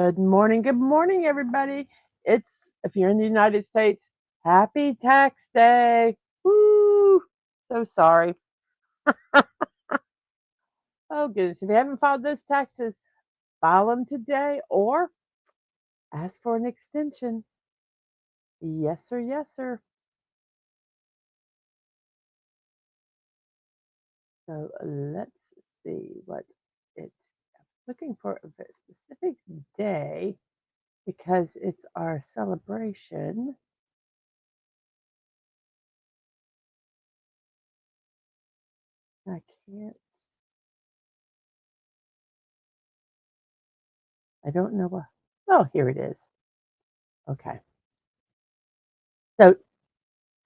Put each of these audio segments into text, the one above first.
Good morning, everybody. It's if you're in the United States, happy tax day. Woo! So sorry. Oh goodness. If you haven't filed those taxes, file them today or ask for an extension. Yes, sir, yes, sir. So let's see what it's looking for a very specific day because it's our celebration. I can't I don't know what. Oh, here it is. Okay. So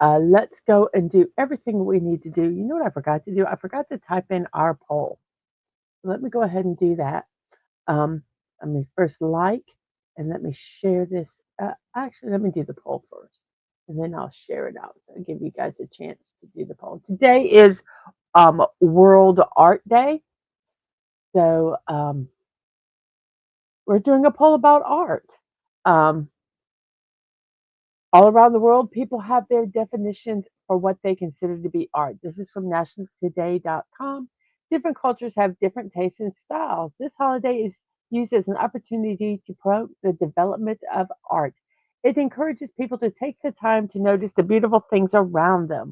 let's go and do everything we need to do. You know what I forgot to do? I forgot to type in our poll. Let me go ahead and do that. Um, Let me first like and let me share this. Actually, let me do the poll first and then I'll share it out. So I'll give you guys a chance to do the poll. Today is World Art Day. So we're doing a poll about art. Um, All around the world, people have their definitions for what they consider to be art. This is from nationaltoday.com. Different cultures have different tastes and styles. This holiday is used as an opportunity to promote the development of art. It encourages people to take the time to notice the beautiful things around them.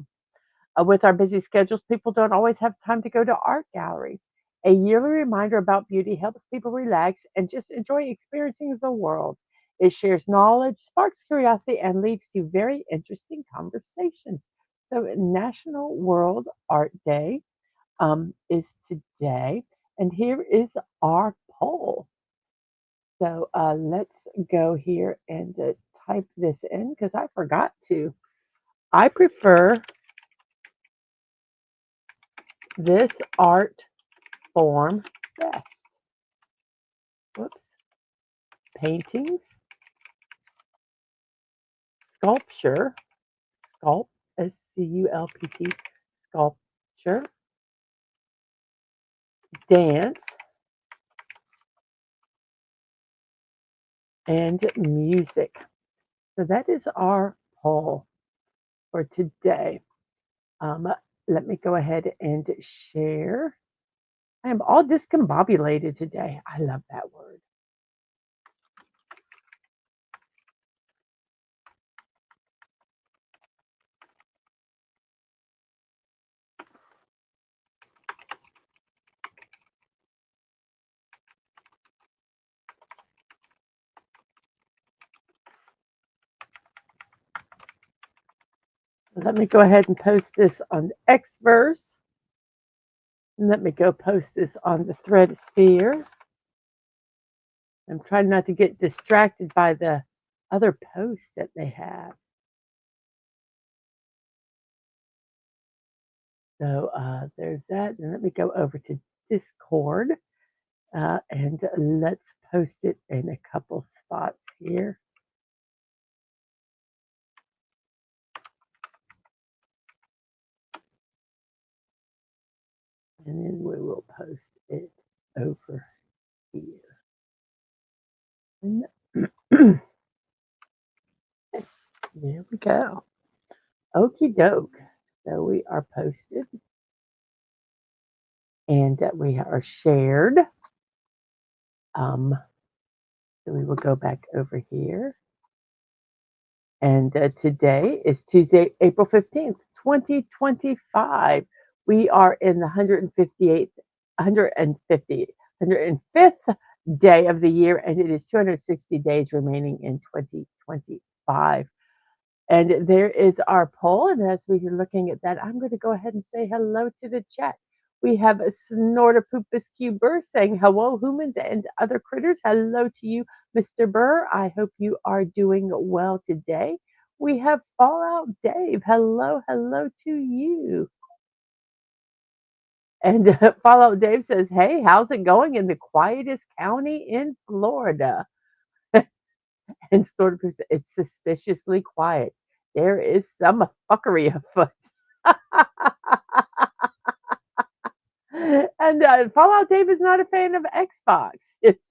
With our busy schedules, people don't always have time to go to art galleries. A yearly reminder about beauty helps people relax and just enjoy experiencing the world. It shares knowledge, sparks curiosity, and leads to very interesting conversations. So, National World Art Day is today, and here is our poll. So, let's go here and type this in because I forgot to. I prefer this art form best. Whoops. Paintings, sculpture, sculpt, SCULPT, sculpture, dance, and music. So that is our poll for today. Let me go ahead and share. I am all discombobulated today. I love that word. Let me go ahead and post this on Xverse. And let me go post this on the thread sphere. I'm trying not to get distracted by the other posts that they have. So there's that. And let me go over to Discord and let's post it in a couple spots here. And then we will post it over here. And there we go. Okie doke. So we are posted and we are shared. So we will go back over here. And today is Tuesday, April 15th, 2025. We are in the 158th, 105th day of the year, and it is 260 days remaining in 2025. And there is our poll. And as we are looking at that, I'm going to go ahead and say hello to the chat. We have a Snortopupus Q Burr saying hello, humans and other critters. Hello to you, Mr. Burr. I hope you are doing well today. We have Fallout Dave. Hello, hello to you. And Fallout Dave says, hey, how's it going in the quietest county in Florida? And Snortopupus, it's suspiciously quiet. There is some fuckery afoot. And Fallout Dave is not a fan of Xbox.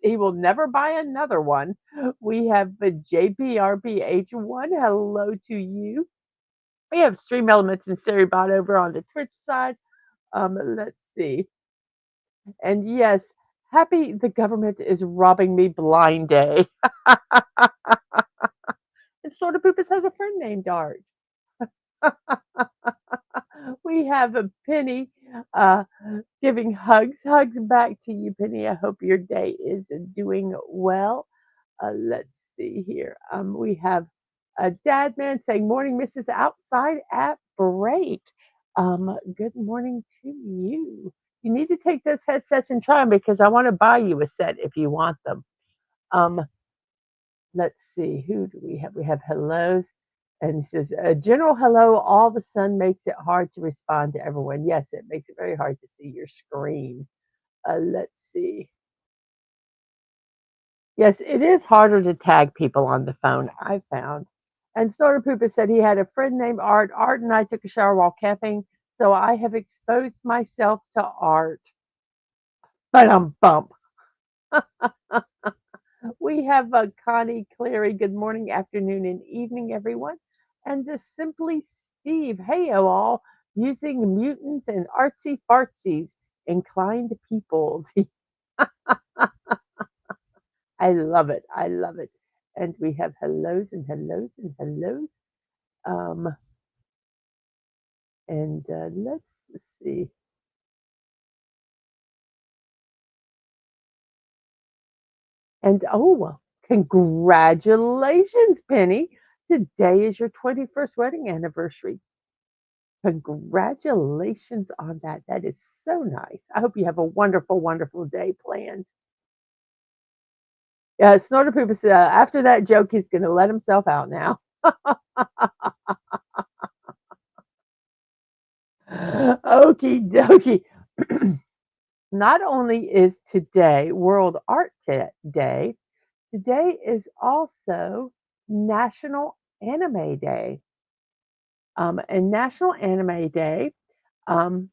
He will never buy another one. We have the JPRPH1. Hello to you. We have Stream Elements and Seribot over on the Twitch side. Let's see. And yes, happy the government is robbing me blind day. And Sort of Poopus has a friend named Art. We have a Penny uh, giving hugs. Hugs back to you, Penny. I hope your day is doing well. Let's see here. We have a dad man saying, "Morning, Mrs. Outside at break." Good morning to you. You need to take those headsets and try them because I want to buy you a set if you want them. Um, let's see. Who do we have? We have hellos. And he says, a general hello all of a sudden makes it hard to respond to everyone. Yes, it makes it very hard to see your screen. Let's see. Yes, it is harder to tag people on the phone, I found. And Snorter Poopa said he had a friend named Art. Art and I took a shower while camping, so I have exposed myself to Art. But bump. We have Connie Cleary. Good morning, afternoon, and evening, everyone. And Simply Steve. Hey, all. Using mutants and artsy fartsies, inclined peoples. I love it. I love it. And we have hellos and hellos and hellos. Um, and let's see. And congratulations, Penny. Today is your 21st wedding anniversary. Congratulations on that. That is so nice. I hope you have a wonderful, wonderful day planned. Yeah, Snorter Poopa said after that joke, he's going to let himself out now. Okie dokie. Not only is today World Art Day, today is also National Anime Day. And National Anime Day, um,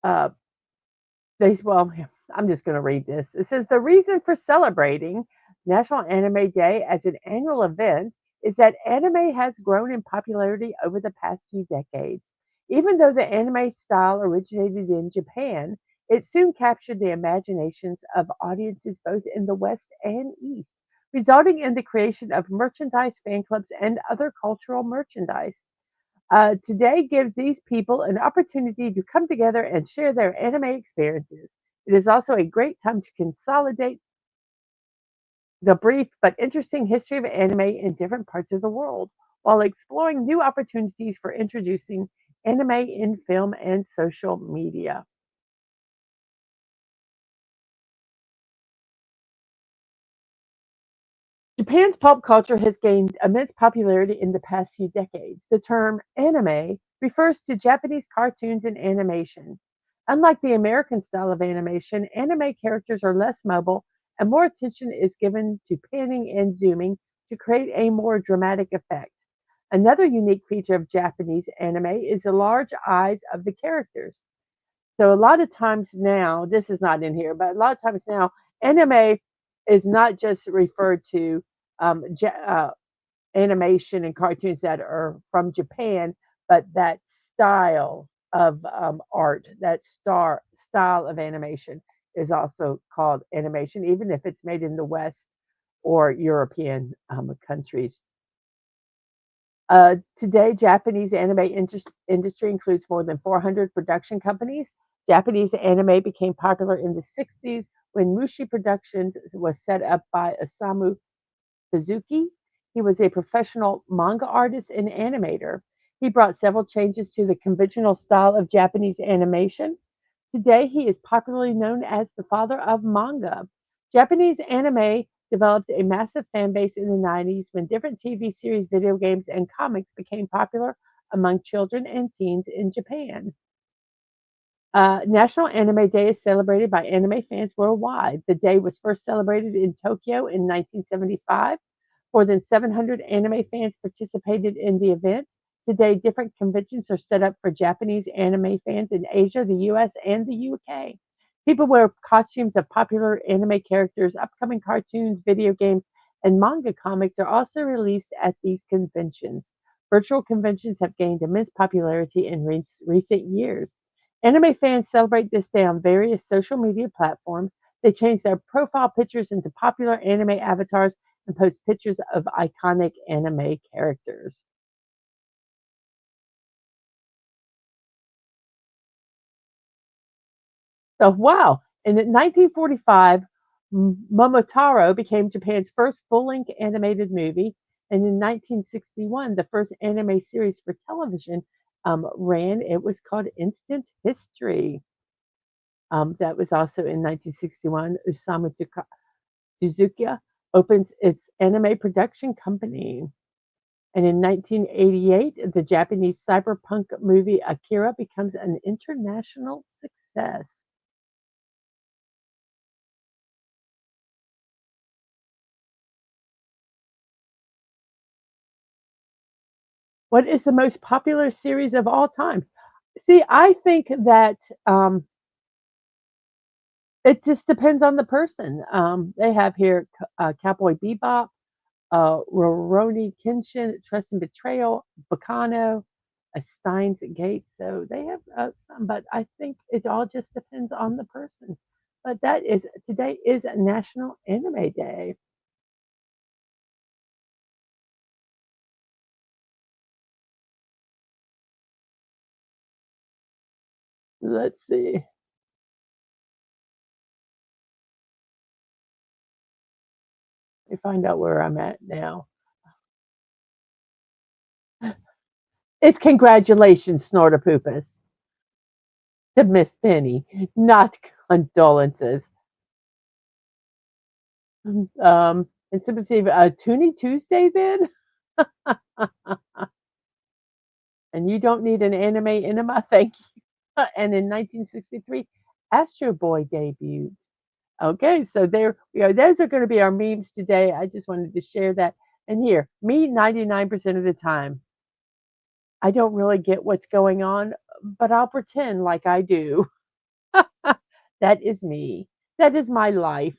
uh, well, I'm just going to read this. It says the reason for celebrating National Anime Day as an annual event is that anime has grown in popularity over the past few decades. Even though the anime style originated in Japan, it soon captured the imaginations of audiences both in the West and East, resulting in the creation of merchandise, fan clubs, and other cultural merchandise. Today gives these people an opportunity to come together and share their anime experiences. It is also a great time to consolidate the brief but interesting history of anime in different parts of the world while exploring new opportunities for introducing anime in film and social media. Japan's pulp culture has gained immense popularity in the past few decades. The term anime refers to Japanese cartoons and animation. Unlike the American style of animation, anime characters are less mobile and more attention is given to panning and zooming to create a more dramatic effect. Another unique feature of Japanese anime is the large eyes of the characters. So a lot of times now, this is not in here, but a lot of times now, anime is not just referred to animation and cartoons that are from Japan, but that style of art, that style of animation is also called animation, even if it's made in the West or European countries. Today, Japanese anime industry includes more than 400 production companies. Japanese anime became popular in the 60s when Mushi Productions was set up by Osamu Suzuki. He was a professional manga artist and animator. He brought several changes to the conventional style of Japanese animation. Today, he is popularly known as the father of manga. Japanese anime developed a massive fan base in the 90s when different TV series, video games, and comics became popular among children and teens in Japan. National Anime Day is celebrated by anime fans worldwide. The day was first celebrated in Tokyo in 1975. More than 700 anime fans participated in the event. Today, different conventions are set up for Japanese anime fans in Asia, the US, and the UK. People wear costumes of popular anime characters. Upcoming cartoons, video games, and manga comics are also released at these conventions. Virtual conventions have gained immense popularity in recent years. Anime fans celebrate this day on various social media platforms. They change their profile pictures into popular anime avatars and post pictures of iconic anime characters. So, wow. And in 1945, Momotaro became Japan's first full length animated movie. And in 1961, the first anime series for television ran. It was called Instant History. That was also in 1961. Suzuki opens its anime production company. And in 1988, the Japanese cyberpunk movie Akira becomes an international success. What is the most popular series of all time? See, I think that it just depends on the person. They have here Cowboy Bebop, Rurouni Kenshin, Trust and Betrayal, Bacano, Steins Gate. So they have some, but I think it all just depends on the person. But that is today is National Anime Day. Let's see. Let me find out where I'm at now. It's congratulations, Snortopoopas, to Miss Penny, not condolences. And sympathy, Toonie Tuesday then? And you don't need an anime enema, thank you. And in 1963, Astro Boy debuted. Okay, so there we are. Those are going to be our memes today. I just wanted to share that. And here, me 99% of the time, I don't really get what's going on, but I'll pretend like I do. That is me. That is my life.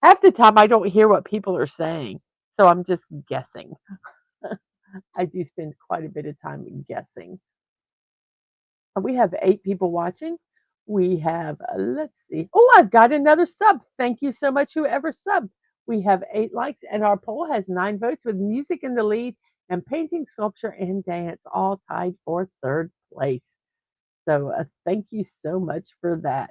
Half the time, I don't hear what people are saying, so I'm just guessing. I do spend quite a bit of time guessing. We have 8 people watching. We have, let's see. Oh, I've got another sub. Thank you so much, whoever subbed. We have 8 likes, and our poll has 9 votes with music in the lead and painting, sculpture, and dance all tied for third place. So thank you so much for that.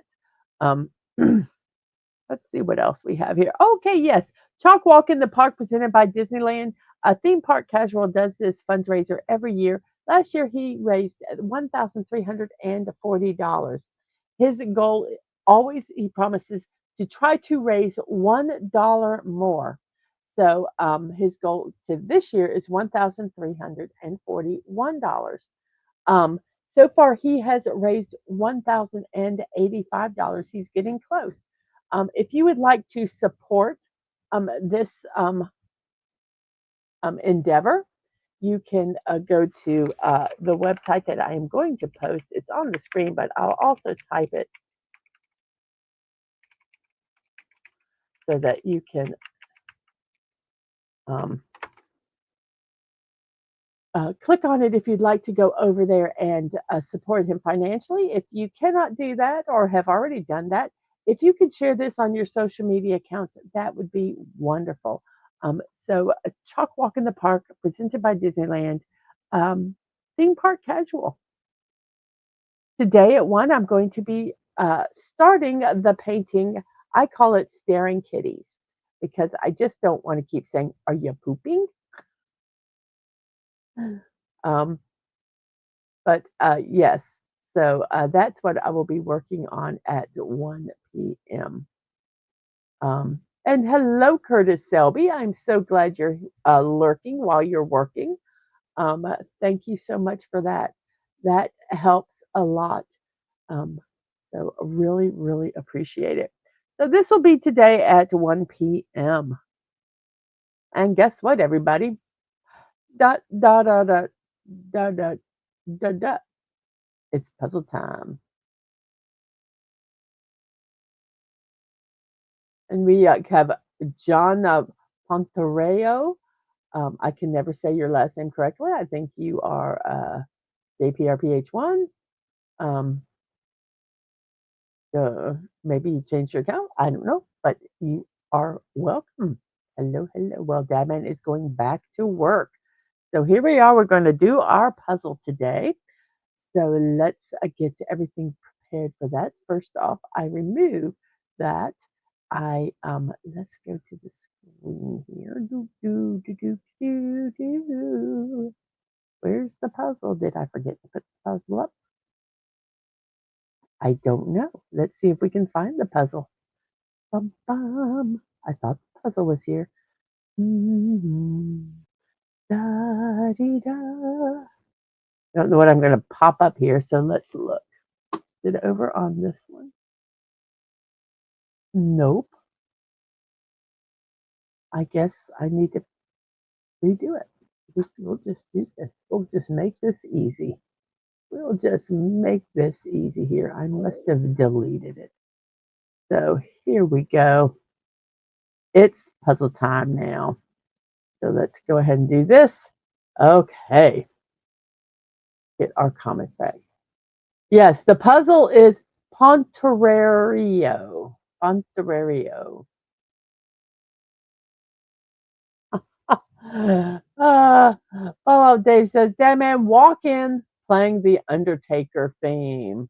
Um, let's see what else we have here. Okay, yes. Chalk Walk in the Park presented by Disneyland. A theme park casual does this fundraiser every year. Last year, he raised $1,340. His goal always, he promises, to try to raise $1 more. So his goal to this year is $1,341. Um, so far, he has raised $1,085. He's getting close. If you would like to support this endeavor, you can go to the website that I am going to post. It's on the screen, but I'll also type it so that you can um, click on it if you'd like to go over there and support him financially. If you cannot do that or have already done that, if you could share this on your social media accounts, that would be wonderful. So, Chalk Walk in the Park, presented by Disneyland, theme park casual. Today at 1, I'm going to be starting the painting. I call it Staring Kitties because I just don't want to keep saying, "Are you pooping?" Um, but yes, so that's what I will be working on at 1 p.m. And hello, Curtis Selby. I'm so glad you're lurking while you're working. Thank you so much for that. That helps a lot. Um, so really, really appreciate it. So this will be today at 1 p.m. And guess what, everybody? Dot dot dot dot dot dot dot. Dot. It's puzzle time. And we have John Pontoreo. I can never say your last name correctly. I think you are JPRPH1. Um, Maybe you changed your account. I don't know, but you are welcome. Hello, hello. Well, Dadman is going back to work. So here we are. We're going to do our puzzle today. So let's get everything prepared for that. First off, I remove that. Let's go to the screen here. Do, do, do, do, do, do. Where's the puzzle? Did I forget to put the puzzle up? I don't know. Let's see if we can find the puzzle. Bum, bum. I thought the puzzle was here. Mm-hmm. Da, dee, da. I don't know what I'm going to pop up here, so let's look. Is it over on this one? Nope. I guess I need to redo it. We'll just do this. We'll just make this easy. We'll just make this easy here. I must have deleted it. So here we go. It's puzzle time now. So let's go ahead and do this. Okay. Get our comic back. Yes, the puzzle is Pontorario. Pontorario. Dave says, Dadman Walk-in playing the Undertaker theme.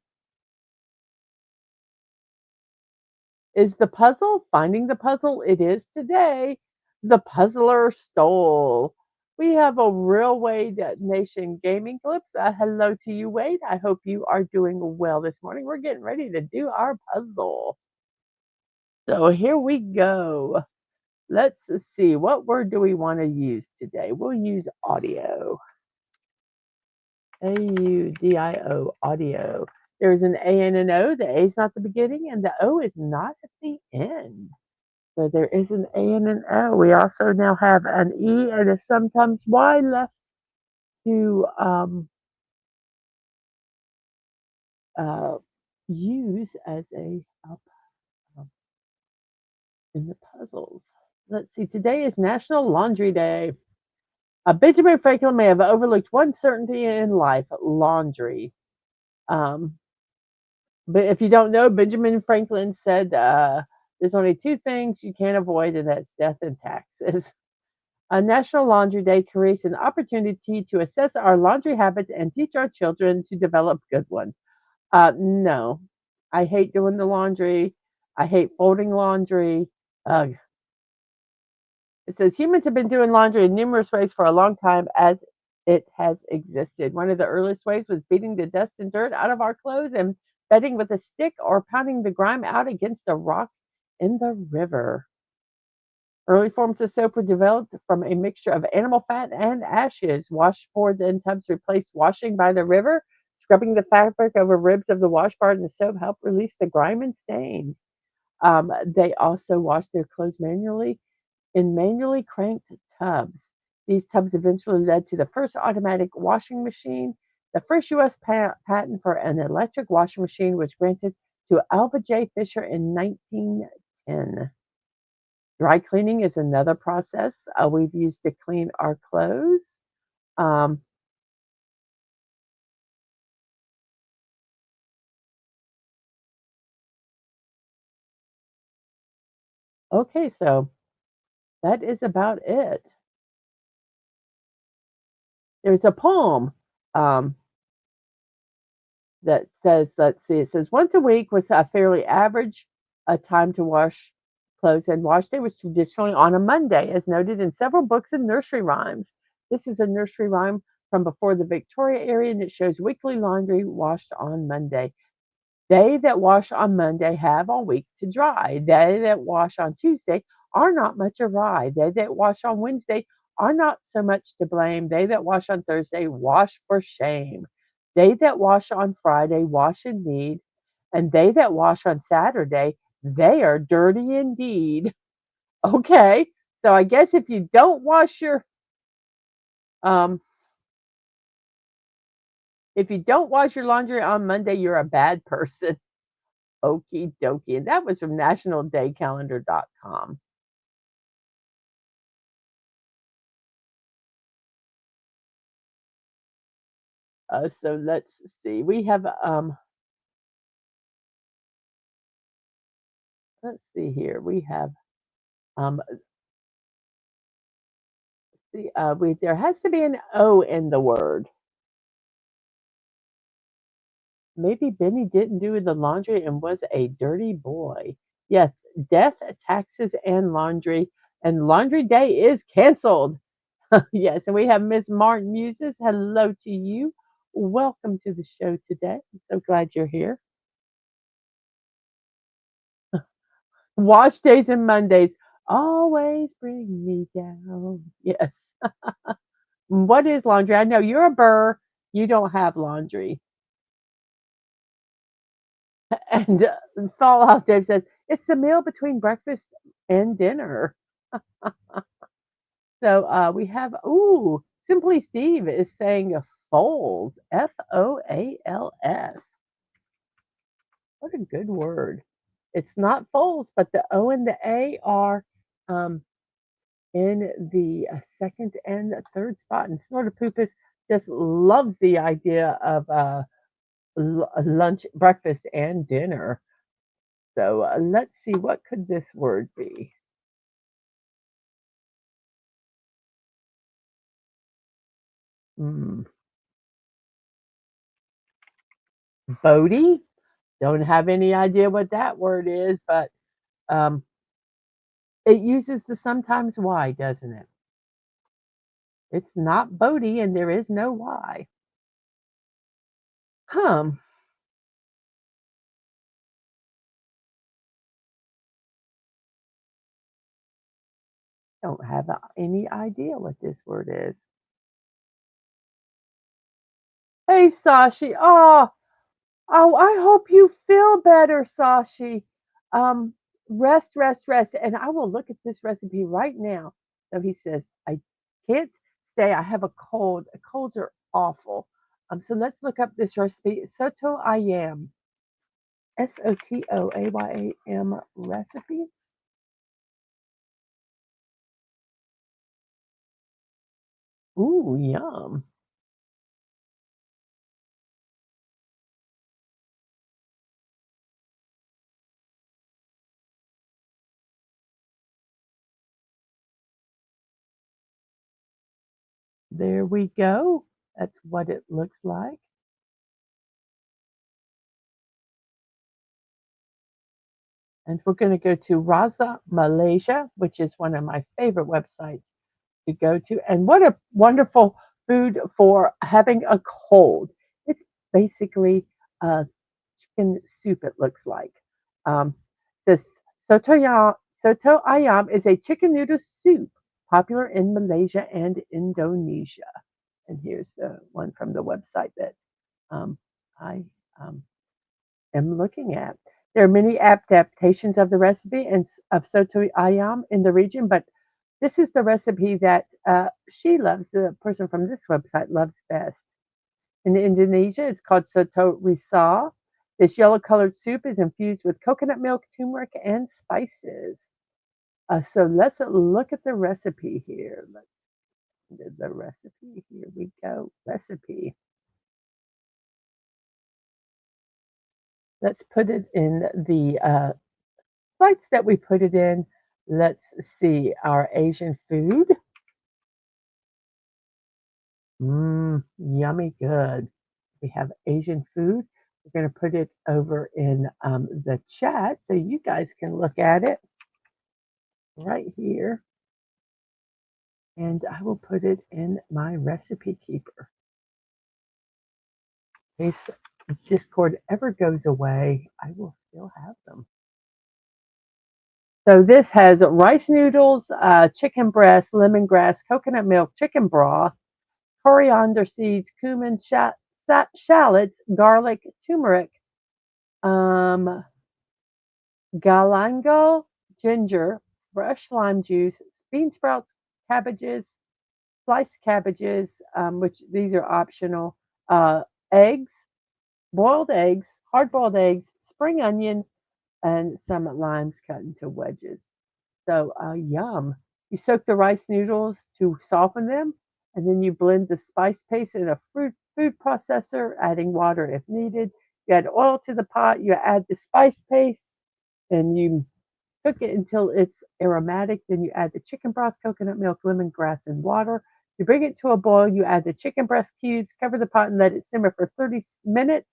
Is the puzzle finding the puzzle? It is today. The puzzler stole. We have a Real Wade Nation Gaming Clips. Hello to you, Wade. I hope you are doing well this morning. We're getting ready to do our puzzle. So here we go. Let's see. What word do we want to use today? We'll use audio. AUDIO, audio. There's an A and an O. The A is not the beginning, and the O is not at the end. So there is an A and an O. We also now have an E and a sometimes Y left to use as a in the puzzles. Let's see. Today is National Laundry Day. Benjamin Franklin may have overlooked one certainty in life: laundry. Um, But if you don't know, Benjamin Franklin said there's only two things you can't avoid, and that's death and taxes. A National Laundry Day creates an opportunity to assess our laundry habits and teach our children to develop good ones. No, I hate doing the laundry. I hate folding laundry. Ugh. It says humans have been doing laundry in numerous ways for a long time as it has existed. One of the earliest ways was beating the dust and dirt out of our clothes and bedding with a stick or pounding the grime out against a rock in the river. Early forms of soap were developed from a mixture of animal fat and ashes. Washboards and tubs replaced washing by the river. Scrubbing the fabric over ribs of the washboard and the soap helped release the grime and stains. They also washed their clothes manually in manually cranked tubs. These tubs eventually led to the first automatic washing machine. The first U.S. patent for an electric washing machine was granted to Alva J. Fisher in 1910. Dry cleaning is another process we've used to clean our clothes. Um, okay, so that is about it. There's a poem um, that says, let's see, it says, once a week was a fairly average time to wash clothes, and wash day was traditionally on a Monday, as noted in several books and nursery rhymes. This is a nursery rhyme from before the Victoria era, and it shows weekly laundry washed on Monday. They that wash on Monday have all week to dry. They that wash on Tuesday are not much awry. They that wash on Wednesday are not so much to blame. They that wash on Thursday wash for shame. They that wash on Friday wash indeed. And they that wash on Saturday, they are dirty indeed. Okay, so I guess if you don't wash your um if you don't wash your laundry on Monday, you're a bad person. Okie dokie. And that was from nationaldaycalendar.com. So let's see. We have let's see here. We have um we there has to be an O in the word. Maybe Benny didn't do the laundry and was a dirty boy. Yes, death, taxes, and laundry. And laundry day is canceled. Yes, and we have Miss Martin Muses. Hello to you. Welcome to the show today. I'm so glad you're here. Wash days and Mondays always bring me down. Yes. What is laundry? I know you're a burr. You don't have laundry. And Fallout Dave says it's the meal between breakfast and dinner. So we have Simply Steve is saying foals, Foals. What a good word. It's not foals, but the O and the A are um, in the second and third spot. And Snorter Poopus just loves the idea of lunch, breakfast, and dinner. So let's see, what could this word be? Hmm. Bodie? Don't have any idea what that word is, but um, it uses the sometimes Y, doesn't it? It's not Bodie, and there is no Y. Huh. Don't have any idea what this word is. Hey, Sashi. Oh, I hope you feel better, Sashi. Um, rest, rest, rest. And I will look at this recipe right now. So he says, I can't stay. I have a cold. Colds are awful. So let's look up this recipe. Soto ayam. Sotoayam recipe. Ooh, yum. There we go. That's what it looks like. And we're going to go to Raza Malaysia, which is one of my favorite websites to go to. And what a wonderful food for having a cold. It's basically chicken soup, it looks like. This soto ayam is a chicken noodle soup popular in Malaysia and Indonesia. And here's the one from the website that I am looking at. There are many adaptations of the recipe and of soto ayam in the region, but this is the recipe that she loves, the person from this website loves best. In Indonesia, it's called soto risal. This yellow colored soup is infused with coconut milk, turmeric, and spices. So let's look at the recipe here. The recipe. Here we go. Recipe. Let's put it in the sites that we put it in. Let's see our Asian food. Yummy good. We have Asian food. We're going to put it over in the chat so you guys can look at it right here. And I will put it in my recipe keeper. In case Discord ever goes away, I will still have them. So this has rice noodles, chicken breast, lemongrass, coconut milk, chicken broth, coriander seeds, cumin, shallots, garlic, turmeric, um, galangal, ginger, fresh lime juice, bean sprouts, cabbages, sliced cabbages, which these are optional, eggs, boiled eggs, hard boiled eggs, spring onion, and some limes cut into wedges. So, yum. You soak the rice noodles to soften them, and then you blend the spice paste in a food processor, adding water if needed. You add oil to the pot, you add the spice paste, and you cook it until it's aromatic. Then you add the chicken broth, coconut milk, lemongrass, and water. You bring it to a boil, you add the chicken breast cubes, cover the pot, and let it simmer for 30 minutes.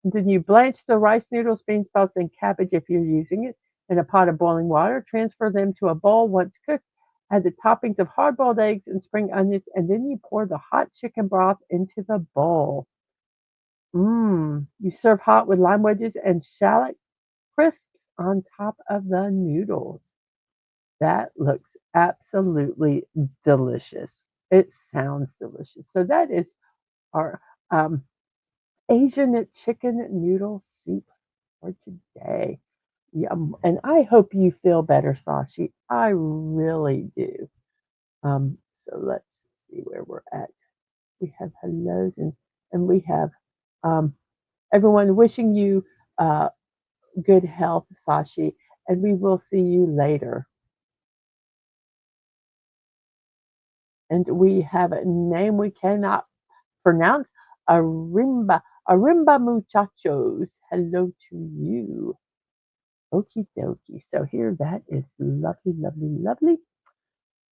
And then you blanch the rice noodles, bean sprouts, and cabbage if you're using it in a pot of boiling water. Transfer them to a bowl once cooked. Add the toppings of hard boiled eggs and spring onions, and then you pour the hot chicken broth into the bowl. Mmm. You serve hot with lime wedges and shallot crisps on top of the noodles. That looks absolutely delicious. It sounds delicious. So that is our Asian chicken noodle soup for today. Yum. And I hope you feel better, Sashi. I really do. So let's see where we're at. We have hellos and we have um, everyone wishing you uh, good health, Sashi. And we will see you later. And we have a name we cannot pronounce. Arimba muchachos. Hello to you. Okie dokie. So here that is lovely, lovely, lovely.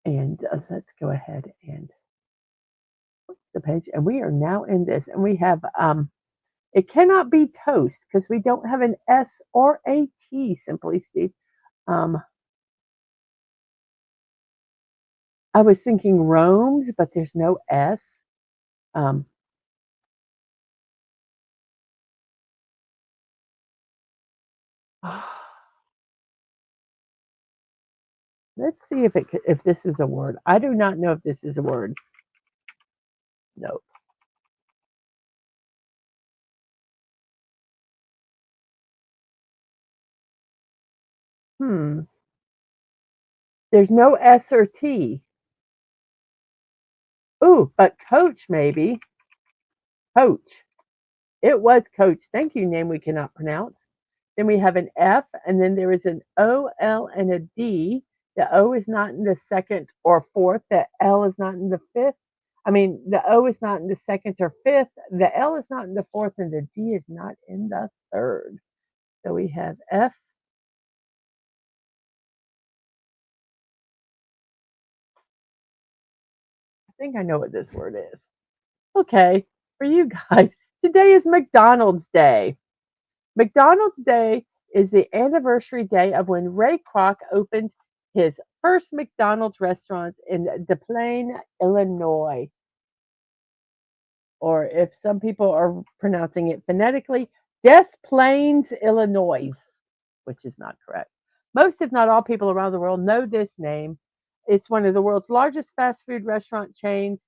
And let's go ahead and flip the page. And we are now in this. And we have it cannot be toast because we don't have an S or a T, simply Steve. Um, I was thinking Rome's, but there's no S. Um, let's see if this is a word. I do not know if this is a word. No. Hmm. There's no S or T. Ooh, but coach maybe. Coach. It was coach. Thank you, name we cannot pronounce. Then we have an F, and then there is an O, L, and a D. The O is not in the second or fourth. The L is not in the fifth. I mean, the O is not in the second or fifth. The L is not in the fourth, and the D is not in the third. So we have F. I think I know what this word is. Okay, for you guys, today is McDonald's Day. McDonald's Day is the anniversary day of when Ray Kroc opened his first McDonald's restaurant in Des Plaines, Illinois. Or if some people are pronouncing it phonetically, Des Plaines, Illinois, which is not correct. Most, if not all, people around the world know this name. It's one of the world's largest fast food restaurant chains.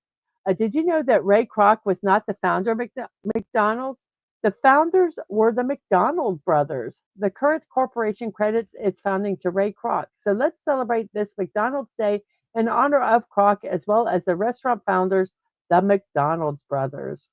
Did you know that Ray Kroc was not the founder of McDonald's? The founders were the McDonald brothers. The current corporation credits its founding to Ray Kroc. So let's celebrate this McDonald's Day in honor of Kroc as well as the restaurant founders, the McDonald brothers.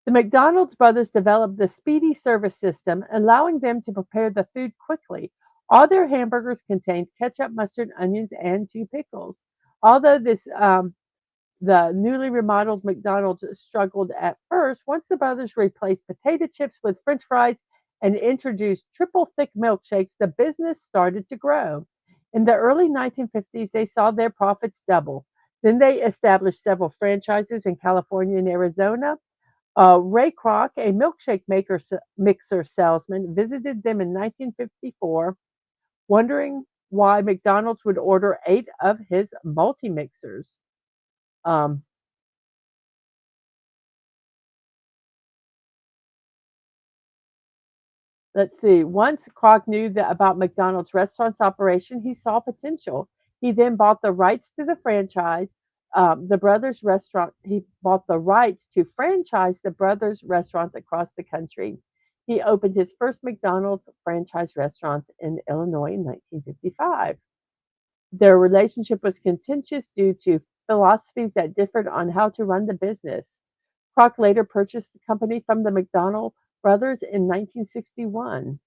The McDonald's brothers developed the speedy service system, allowing them to prepare the food quickly. All their hamburgers contained ketchup, mustard, onions, and two pickles. Although the newly remodeled McDonald's struggled at first, once the brothers replaced potato chips with French fries and introduced triple thick milkshakes, the business started to grow. In the early 1950s, they saw their profits double. Then they established several franchises in California and Arizona. Ray Kroc, a mixer salesman, visited them in 1954, wondering why McDonald's would order 8 of his multi-mixers. Um, let's see. Once Kroc knew about McDonald's restaurant's operation, he saw potential. He then bought the rights to the franchise. The brothers' restaurant. He bought the rights to franchise the brothers' restaurants across the country. He opened his first McDonald's franchise restaurants in Illinois in 1955. Their relationship was contentious due to philosophies that differed on how to run the business. Kroc later purchased the company from the McDonald Brothers in 1961.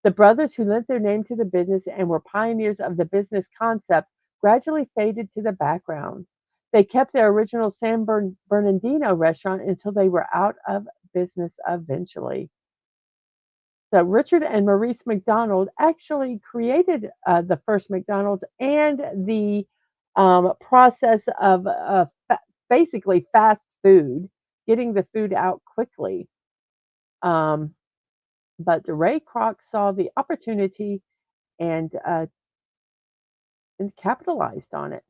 The brothers who lent their name to the business and were pioneers of the business concept gradually faded to the background. They kept their original San Bernardino restaurant until they were out of business eventually. So Richard and Maurice McDonald actually created the first McDonald's and the process of basically fast food, getting the food out quickly. Um, but Ray Kroc saw the opportunity and capitalized on it.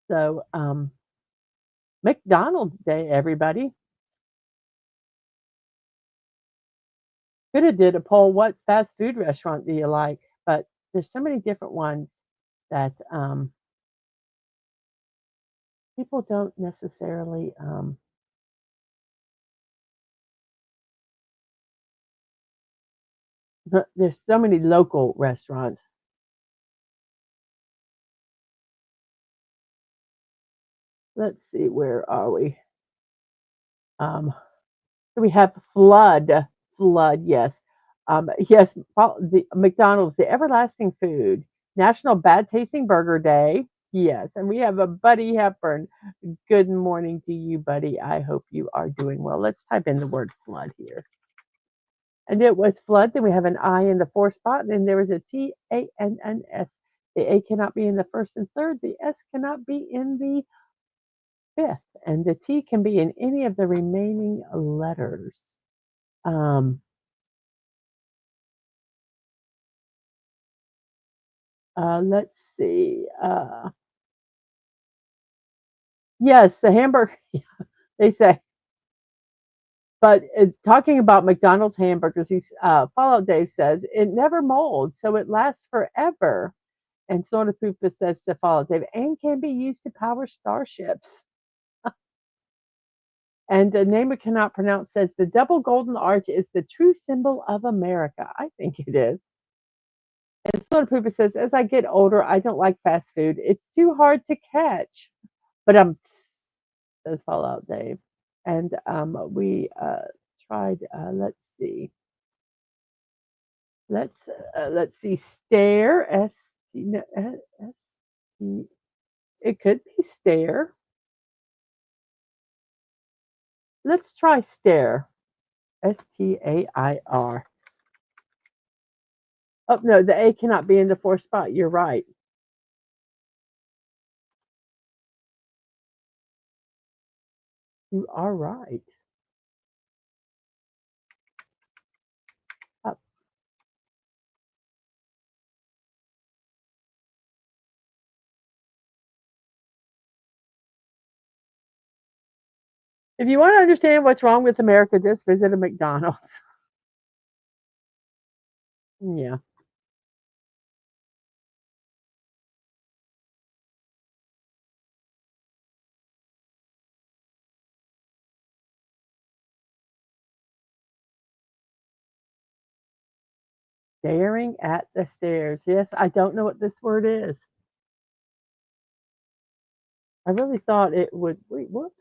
So McDonald's Day, everybody. Could have did a poll. What fast food restaurant do you like? But there's so many different ones that people don't necessarily. There's so many local restaurants. Let's see, where are we? Um, we have flood. Yes, yes. The McDonald's, the everlasting food, National Bad Tasting Burger Day. Yes, and we have a Buddy Hepburn. Good morning to you, Buddy. I hope you are doing well. Let's type in the word flood here. And it was flood. Then we have an I in the fourth spot. And then there is a TANNS. The A cannot be in the first and third. The S cannot be in the fifth. And the T can be in any of the remaining letters. Um, let's see. Yes, the hamburger, they say. But talking about McDonald's hamburgers, Fallout Dave says it never molds, so it lasts forever. And Soda Poopa says to Fallout Dave, and can be used to power starships. And the name we cannot pronounce says the double golden arch is the true symbol of America. I think it is. And Soda Poopa says, as I get older, I don't like fast food. It's too hard to catch. But says Fallout Dave. And we tried. Let's see. Let's see. Stare. No, it could be stare. Let's try stare. STAIR. Oh no, the A cannot be in the fourth spot. You're right. You are right. Uh, if you want to understand what's wrong with America, just visit a McDonald's. Yeah. Staring at the stairs. Yes, I don't know what this word is. I really thought it would. Wait, whoops.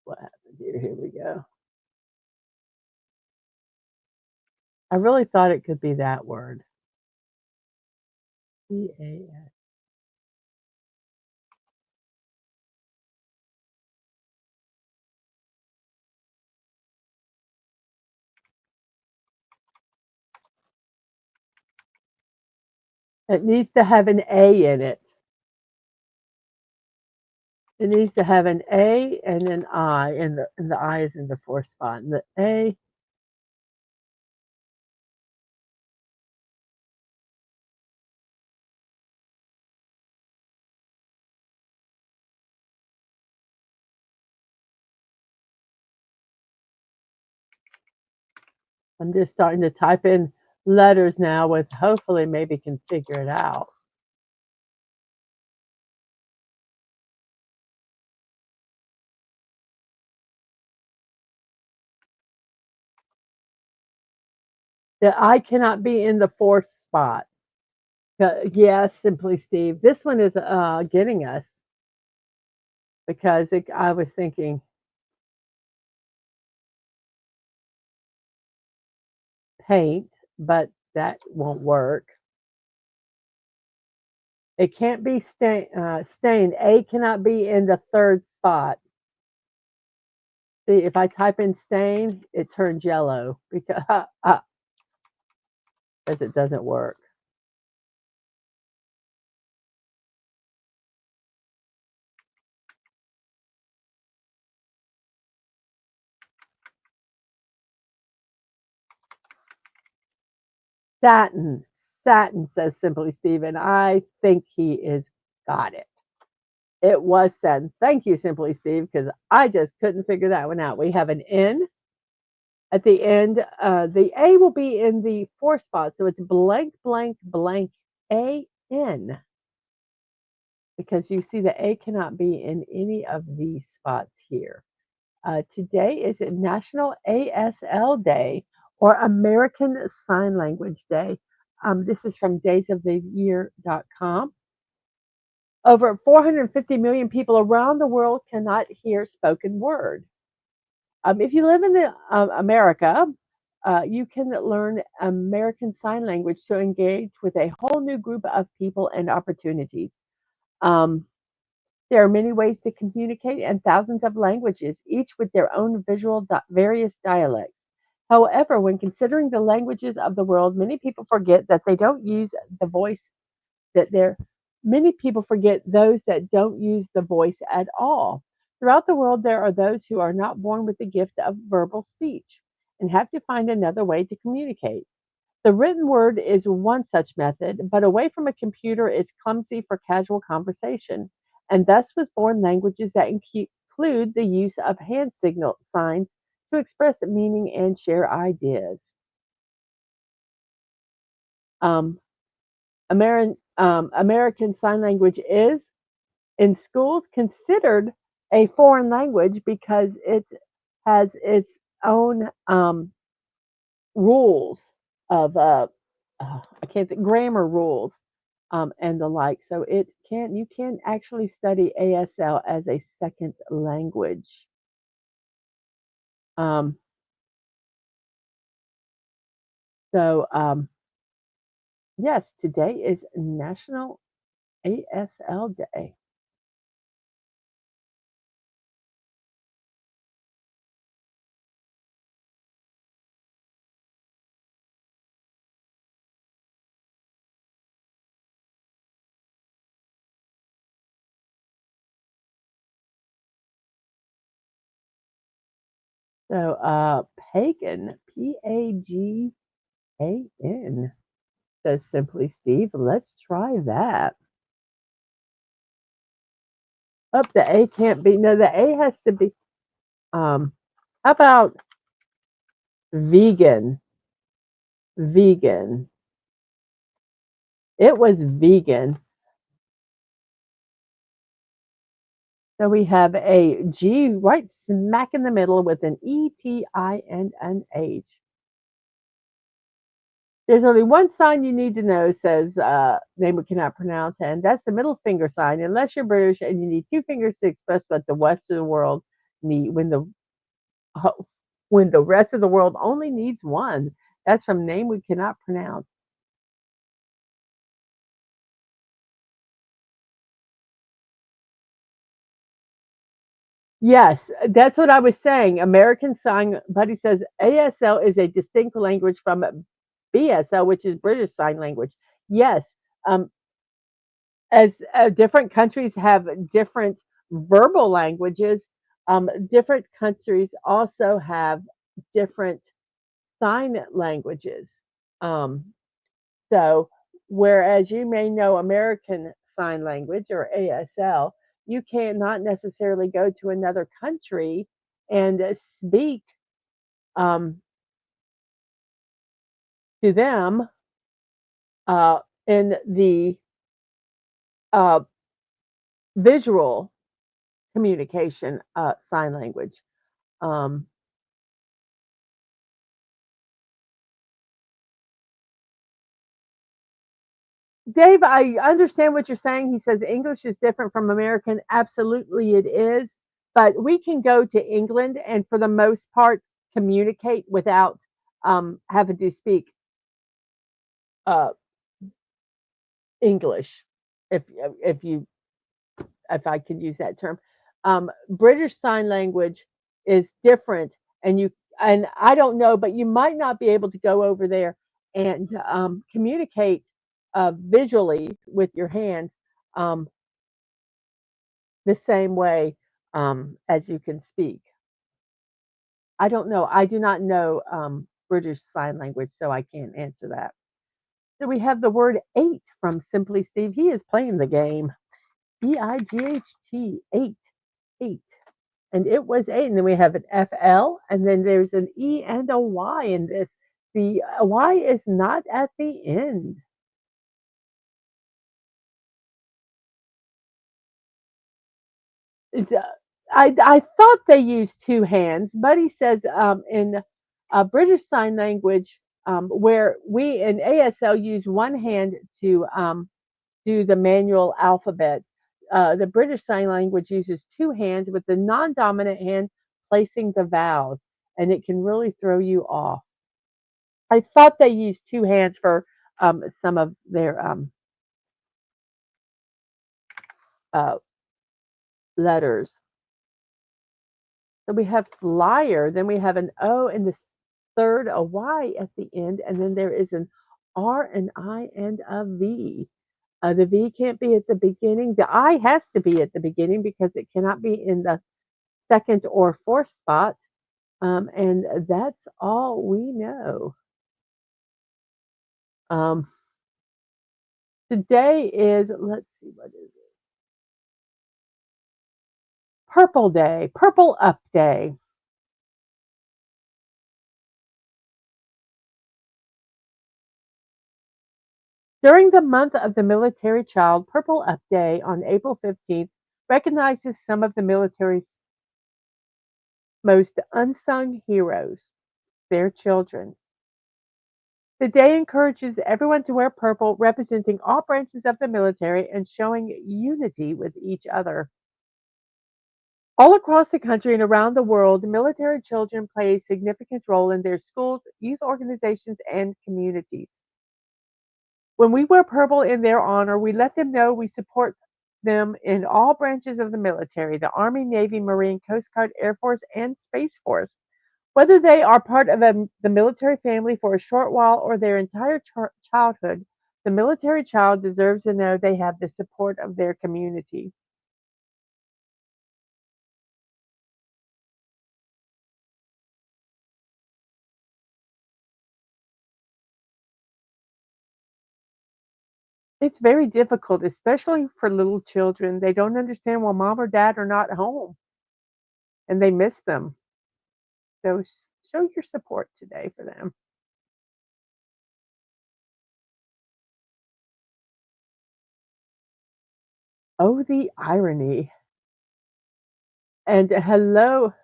What happened here? Here we go. I really thought it could be that word. CAS. It needs to have an A in it. It needs to have an A and an I, and the I is in the fourth spot. And the A. I'm just starting to type in letters now with hopefully maybe can figure it out. The I cannot be in the fourth spot. Yes, Simply Steve. This one is getting us because I was thinking paint, but that won't work. It can't be stained. A cannot be in the third spot. See, if I type in stain, it turns yellow because it doesn't work. Satin. Satin, says Simply Steven. I think he is got it. It was satin. Thank you, Simply Steve, because I just couldn't figure that one out. We have an N at the end. The A will be in the fourth spot, so it's blank, blank, blank, A-N, because you see the A cannot be in any of these spots here. Today is National ASL Day, or American Sign Language Day. This is from daysoftheyear.com. Over 450 million people around the world cannot hear spoken word. If you live in America, you can learn American Sign Language to engage with a whole new group of people and opportunities. Um, there are many ways to communicate and thousands of languages, each with their own various dialects. However, when considering the languages of the world, many people forget that they don't use the voice that they're many people forget those that don't use the voice at all. Throughout the world, there are those who are not born with the gift of verbal speech and have to find another way to communicate. The written word is one such method, but away from a computer, it's clumsy for casual conversation, and thus was born languages that include the use of hand signal signs to express meaning and share ideas. Um, American Sign Language is in schools considered a foreign language because it has its own rules of I can't think, grammar rules and the like. So you can actually study ASL as a second language. Um, so yes, today is National ASL Day. So pagan, Pagan, says Simply Steve. Let's try that. Up the A can't be. No, the A has to be. How about vegan? Vegan. It was vegan. So we have a G right smack in the middle with an E, T, I, and an H. There's only one sign you need to know, says name we cannot pronounce, and that's the middle finger sign, unless you're British and you need two fingers to express what the rest of the world need uh, when the rest of the world only needs one. That's from name we cannot pronounce. Yes, that's what I was saying. American Sign Buddy says ASL is a distinct language from BSL, which is British Sign Language. Yes, um, as different countries have different verbal languages, different countries also have different sign languages. Um, so, whereas you may know American Sign Language or ASL, you cannot necessarily go to another country and speak um, to them in the uh, visual communication sign language. Um, Dave, I understand what you're saying. He says English is different from American. Absolutely, it is. But we can go to England and, for the most part, communicate without having to speak uh, English, if if you if I could use that term. British Sign Language is different, and I don't know, but you might not be able to go over there and communicate visually with your hands um, the same way as you can speak. I don't know. I do not know British Sign Language, so I can't answer that. So we have the word eight from Simply Steve. He is playing the game. EIGHT, eight, eight. And it was eight. And then we have an FL, and then there's an E and a Y in this. The Y is not at the end. It, I thought they used two hands, but he says in British Sign Language, where we in ASL use one hand to do the manual alphabet. The British Sign Language uses two hands with the non dominant hand placing the vowels, and it can really throw you off. I thought they used two hands for some of their uh, letters. So we have flyer, then we have an O in the third, a Y at the end, and then there is an R, an I, and a V. The V can't be at the beginning. The I has to be at the beginning because it cannot be in the second or fourth spot. And that's all we know. Um, Today is, let's see, what is it? Purple Day, Purple Up Day. During the month of the military child, Purple Up Day on April 15th recognizes some of the military's most unsung heroes, their children. The day encourages everyone to wear purple, representing all branches of the military and showing unity with each other. All across the country and around the world, military children play a significant role in their schools, youth organizations, and communities. When we wear purple in their honor, we let them know we support them in all branches of the military: the Army, Navy, Marine, Coast Guard, Air Force, and Space Force. Whether they are part of the military family for a short while or their entire childhood, the military child deserves to know they have the support of their community. It's very difficult, especially for little children. They don't understand why mom or dad are not home and they miss them. So show your support today for them. Oh, the irony. And hello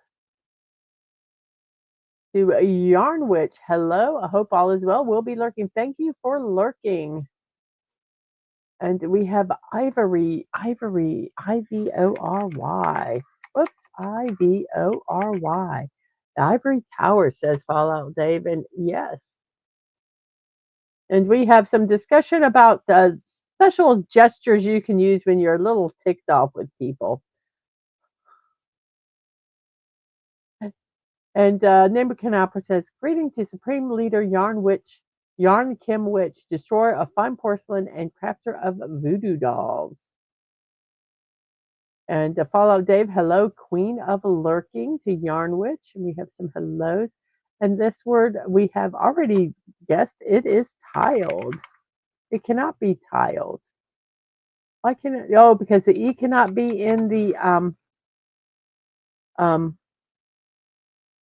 to Yarn Witch. Hello. I hope all is well. We'll be lurking. Thank you for lurking. And we have Ivory, Ivory. Whoops, Ivory. The Ivory Tower, says Fallout Dave. And yes. And we have some discussion about special gestures you can use when you're a little ticked off with people. And Nebuchadnezzar says, "Greeting to Supreme Leader Yarn Kim Witch, destroyer of fine porcelain and crafter of voodoo dolls." And Fallout Dave, hello, Queen of Lurking to Yarn Witch. And we have some hellos. And this word we have already guessed, it is tiled. It cannot be tiled. Why can it? Oh, because the E cannot be in the um,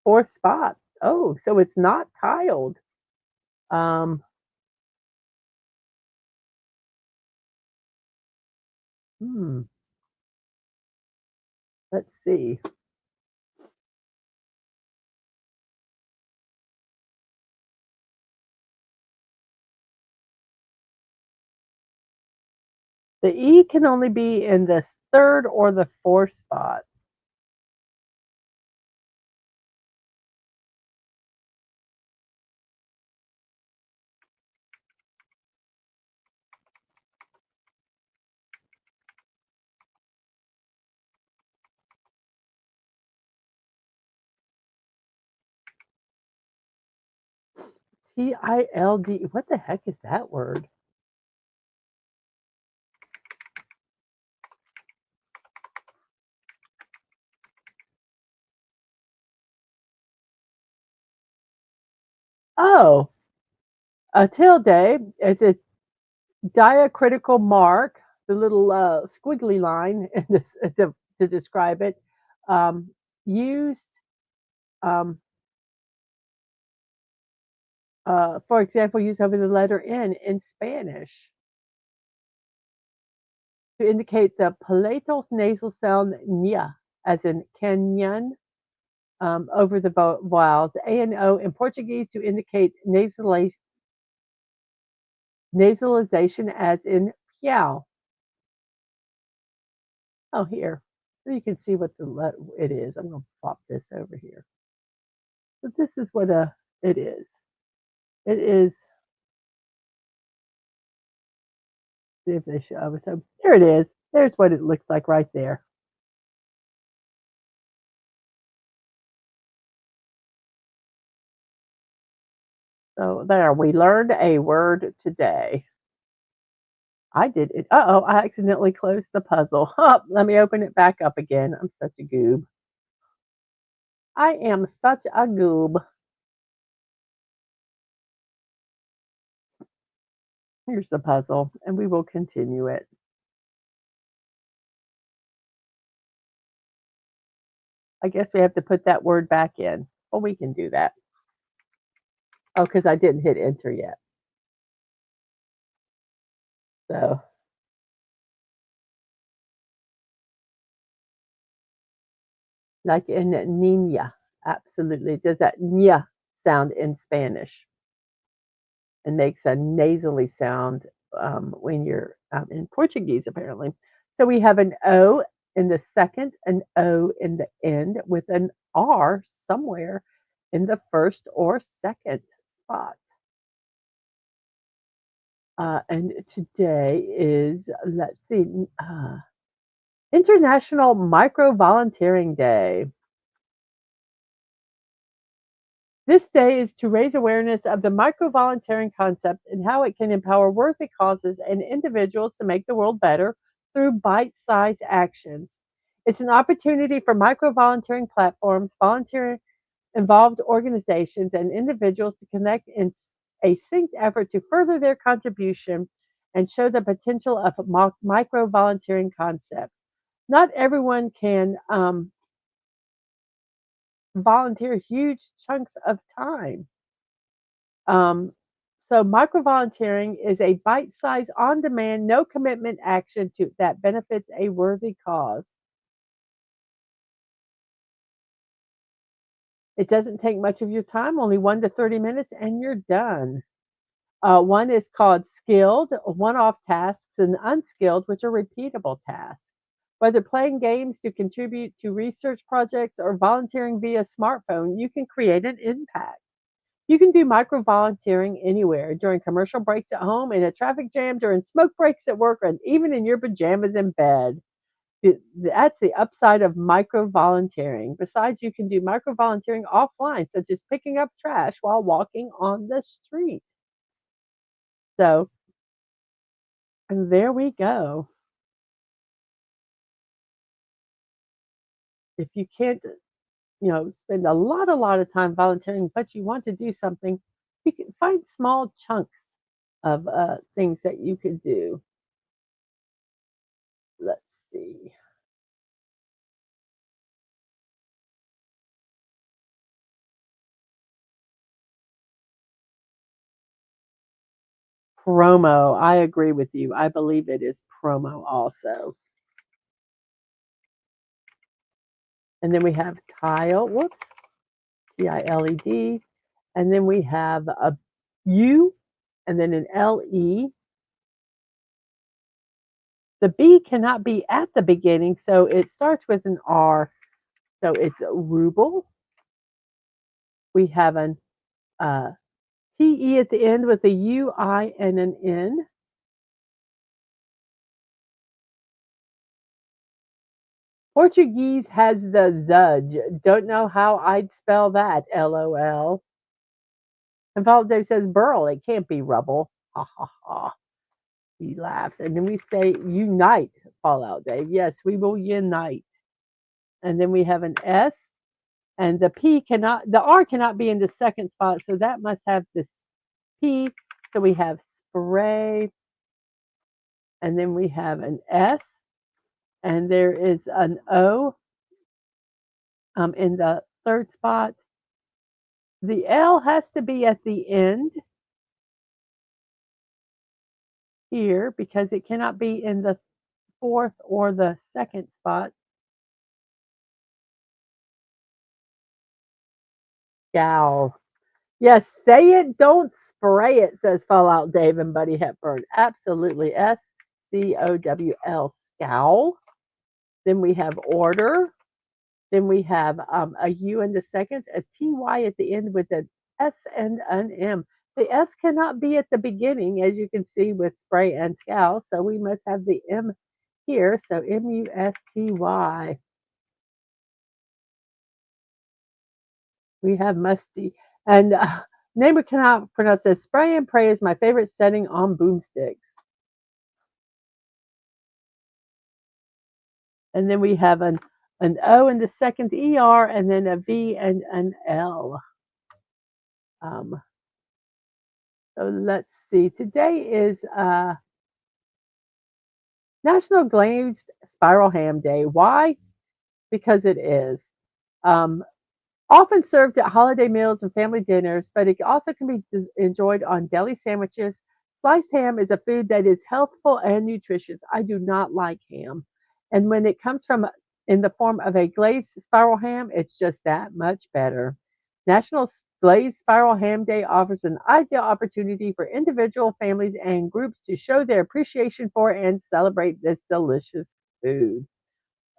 fourth spot. Oh, so it's not tiled. Um, hmm, let's see. The E can only be in the third or the fourth spot. TILD. What the heck is that word? Oh, a tilde is a diacritical mark, the little squiggly line to describe it, um, used, um, for example, used over the letter N in Spanish to indicate the palatal nasal sound nya, as in canyon, over the vowels, A and O in Portuguese to indicate nasalization, as in piao. Oh, here. So you can see what it is. I'm going to pop this over here. So this is what it is. It is, see if they show it. So there it is. There's what it looks like right there. So there, we learned a word today. I did it. Uh-oh, I accidentally closed the puzzle. Oh, let me open it back up again. I'm such a goob. I am such a goob. Here's the puzzle, and we will continue it. I guess we have to put that word back in. Well, we can do that. Oh, because I didn't hit enter yet. So, like in niña, absolutely. Does that nya sound in Spanish? And makes a nasally sound when you're in Portuguese, apparently. So we have an O in the second, an O in the end, with an R somewhere in the first or second spot. And today is, let's see, International Micro Volunteering Day. This day is to raise awareness of the micro-volunteering concept and how it can empower worthy causes and individuals to make the world better through bite-sized actions. It's an opportunity for micro-volunteering platforms, volunteer-involved organizations, and individuals to connect in a synced effort to further their contribution and show the potential of a micro-volunteering concept. Not everyone can volunteer huge chunks of time. Um, so micro volunteering is a bite-sized, on-demand, no-commitment action that benefits a worthy cause. It doesn't take much of your time, only 1 to 30 minutes, and you're done. One is called skilled, one-off tasks, and unskilled, which are repeatable tasks. Whether playing games to contribute to research projects or volunteering via smartphone, you can create an impact. You can do micro volunteering anywhere, during commercial breaks at home, in a traffic jam, during smoke breaks at work, and even in your pajamas in bed. That's the upside of micro volunteering. Besides, you can do micro volunteering offline, such as picking up trash while walking on the street. So, and there we go. If you can't, spend a lot of time volunteering, but you want to do something, you can find small chunks of things that you could do. Let's see. Promo. I agree with you. I believe it is promo also. And then we have tile. Whoops. TILED. And then we have a U and then an LE. The B cannot be at the beginning, so it starts with an R. So it's ruble. We have an TE at the end with a UI and an N. Portuguese has the zudge. Don't know how I'd spell that, LOL. And Paul Dave says burl. It can't be rubble. Ha ha ha. He laughs. And then we say unite, Fallout Dave. Yes, we will unite. And then we have an S. And the R cannot be in the second spot. So that must have this P. So we have spray. And then we have an S. And there is an O in the third spot. The L has to be at the end here because it cannot be in the fourth or the second spot. Gal. Yes, say it, don't spray it, says Fallout Dave and Buddy Hepburn. Absolutely. SCOWL, scowl. Then we have order. Then we have a U in the second, a TY at the end with an S and an M. The S cannot be at the beginning, as you can see with spray and scowl, so we must have the M here. So MUSTY. We have musty. And neighbor cannot pronounce this. Spray and pray is my favorite setting on boomsticks. And then we have an O in the second ER, and then a V and an L. So let's see. Today is National Glazed Spiral Ham Day. Why? Because it is. Um, Often served at holiday meals and family dinners, but it also can be enjoyed on deli sandwiches. Sliced ham is a food that is healthful and nutritious. I do not like ham. And when it comes from in the form of a glazed spiral ham, it's just that much better. National Glazed Spiral Ham Day offers an ideal opportunity for individual families and groups to show their appreciation for and celebrate this delicious food.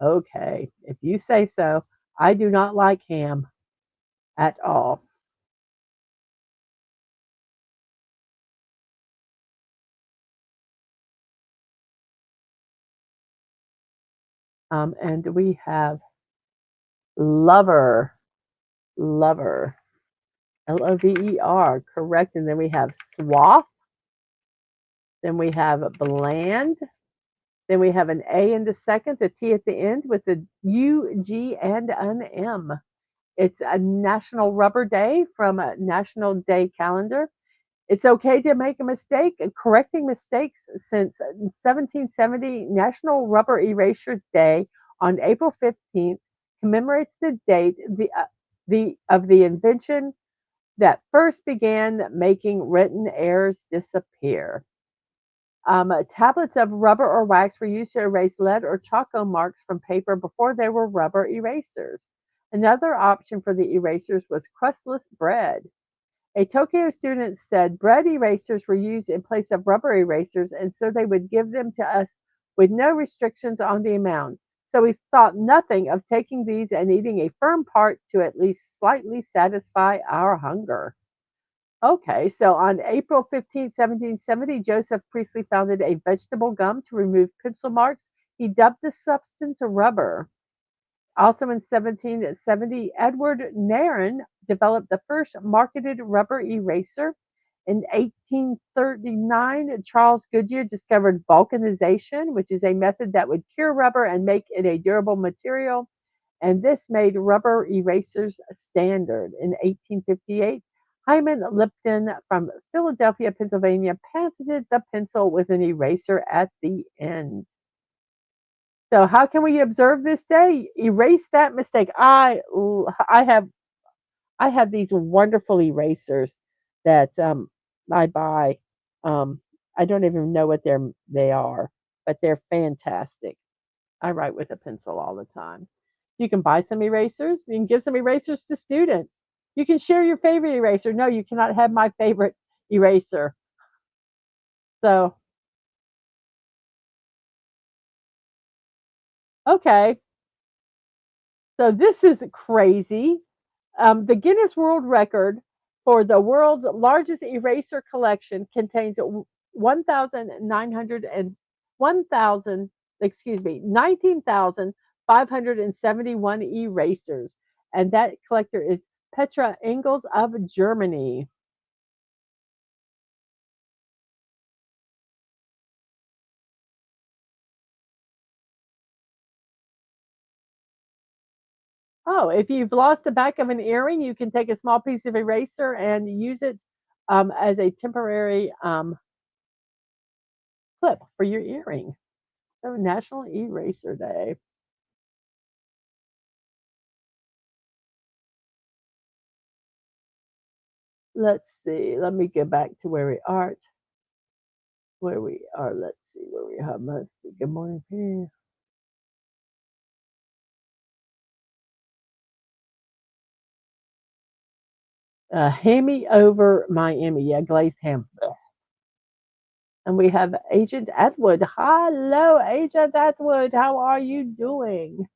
Okay, if you say so. I do not like ham at all. And we have lover, lover, Lover, correct. And then we have swath. Then we have bland. Then we have an A in the second, a T at the end with a U, G, and an M. It's a National Rubber Day from a National Day calendar. It's okay to make a mistake. Correcting mistakes since 1770, National Rubber Erasure Day on April 15th commemorates the date of the invention that first began making written errors disappear. Tablets of rubber or wax were used to erase lead or choco marks from paper before they were rubber erasers. Another option for the erasers was crustless bread. A Tokyo student said bread erasers were used in place of rubber erasers, and so they would give them to us with no restrictions on the amount. So we thought nothing of taking these and eating a firm part to at least slightly satisfy our hunger. Okay, so on April 15th, 1770, Joseph Priestley founded a vegetable gum to remove pencil marks. He dubbed the substance rubber. Also in 1770, Edward Nairn developed the first marketed rubber eraser. In 1839, Charles Goodyear discovered vulcanization, which is a method that would cure rubber and make it a durable material. And this made rubber erasers standard. In 1858, Hyman Lipton from Philadelphia, Pennsylvania, patented the pencil with an eraser at the end. So how can we observe this day? Erase that mistake. I have these wonderful erasers that I buy. Um, I don't even know what they are, but they're fantastic. I write with a pencil all the time. You can buy some erasers. You can give some erasers to students. You can share your favorite eraser. No, you cannot have my favorite eraser. So Okay, so this is crazy. The Guinness World Record for the world's largest eraser collection contains 1,900 and 1,000, excuse me, 19,571 erasers. And that collector is Petra Engels of Germany. Oh, if you've lost the back of an earring, you can take a small piece of eraser and use it as a temporary clip for your earring. So, National Eraser Day. Let's see. Let me get back to where we are. Where we are. Let's see where we are. Let's see. Good morning. Hammy over Miami. Yeah, glazed ham. And we have Agent Atwood. Hello, Agent Atwood. How are you doing?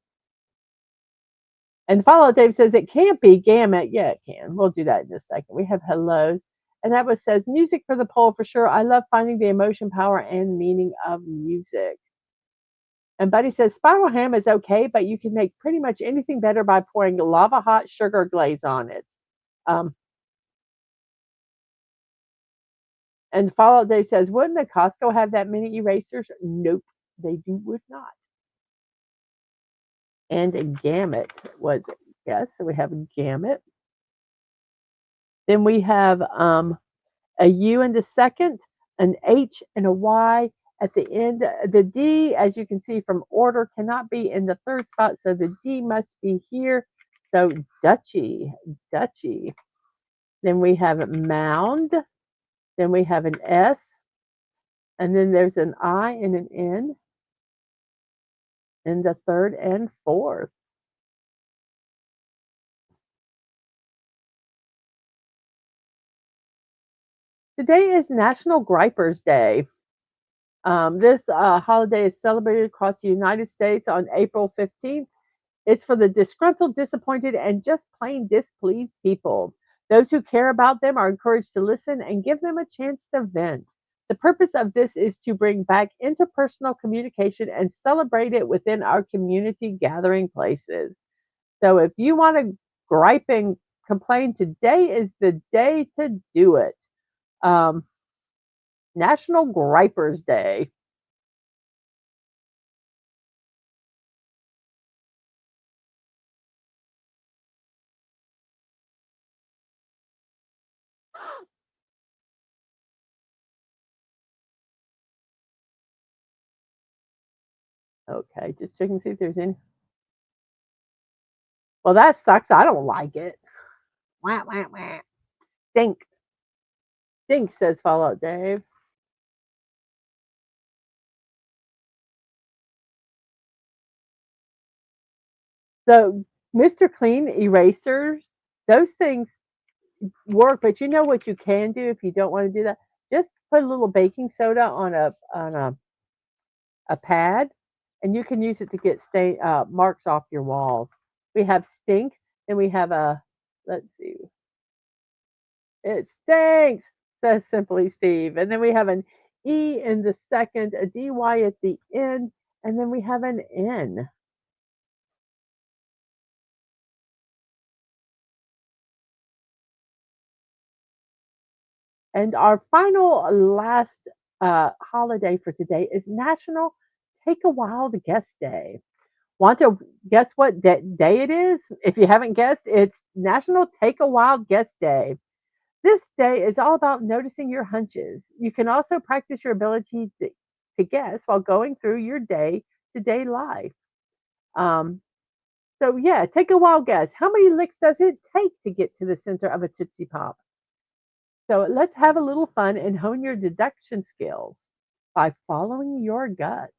And follow Dave says it can't be gamut. Yeah, it can. We'll do that in a second. We have hellos. And that was says music for the poll for sure. I love finding the emotion, power, and meaning of music. And Buddy says spiral ham is okay, but you can make pretty much anything better by pouring lava hot sugar glaze on it. Um, and Follow Dave says, wouldn't the Costco have that many erasers? Nope, they would not. And a gamut was yes, so we have a gamut. Then we have a U in the second, an H and a Y at the end. The D, as you can see from order, cannot be in the third spot, so the D must be here. So duchy, duchy. Then we have mound. Then we have an S, and then there's an I and an N in the third and fourth. Today is National Gripers Day. This holiday is celebrated across the United States on April 15th. It's for the disgruntled, disappointed, and just plain displeased people. Those who care about them are encouraged to listen and give them a chance to vent. The purpose of this is to bring back interpersonal communication and celebrate it within our community gathering places. So if you want to gripe and complain, today is the day to do it. Um, National Gripers Day. Okay, just checking to see if there's any. Well, that sucks. I don't like it. Wah, wah, wah. Stink. Stink, says Fallout Dave. So, Mr. Clean erasers, those things work, but you know what you can do if you don't want to do that? Just put a little baking soda on a pad, and you can use it to get marks off your walls. We have stink, and we have a let's see, it stinks, says Simply Steve, and then we have an E in the second, a DY at the end, and then we have an N. And our final last holiday for today is National Take a Wild Guess Day. Want to guess what day it is? If you haven't guessed, it's National Take a Wild Guess Day. This day is all about noticing your hunches. You can also practice your ability to guess while going through your day to day life. Um, so, yeah, take a wild guess. How many licks does it take to get to the center of a Tootsie Pop? So let's have a little fun and hone your deduction skills by following your gut.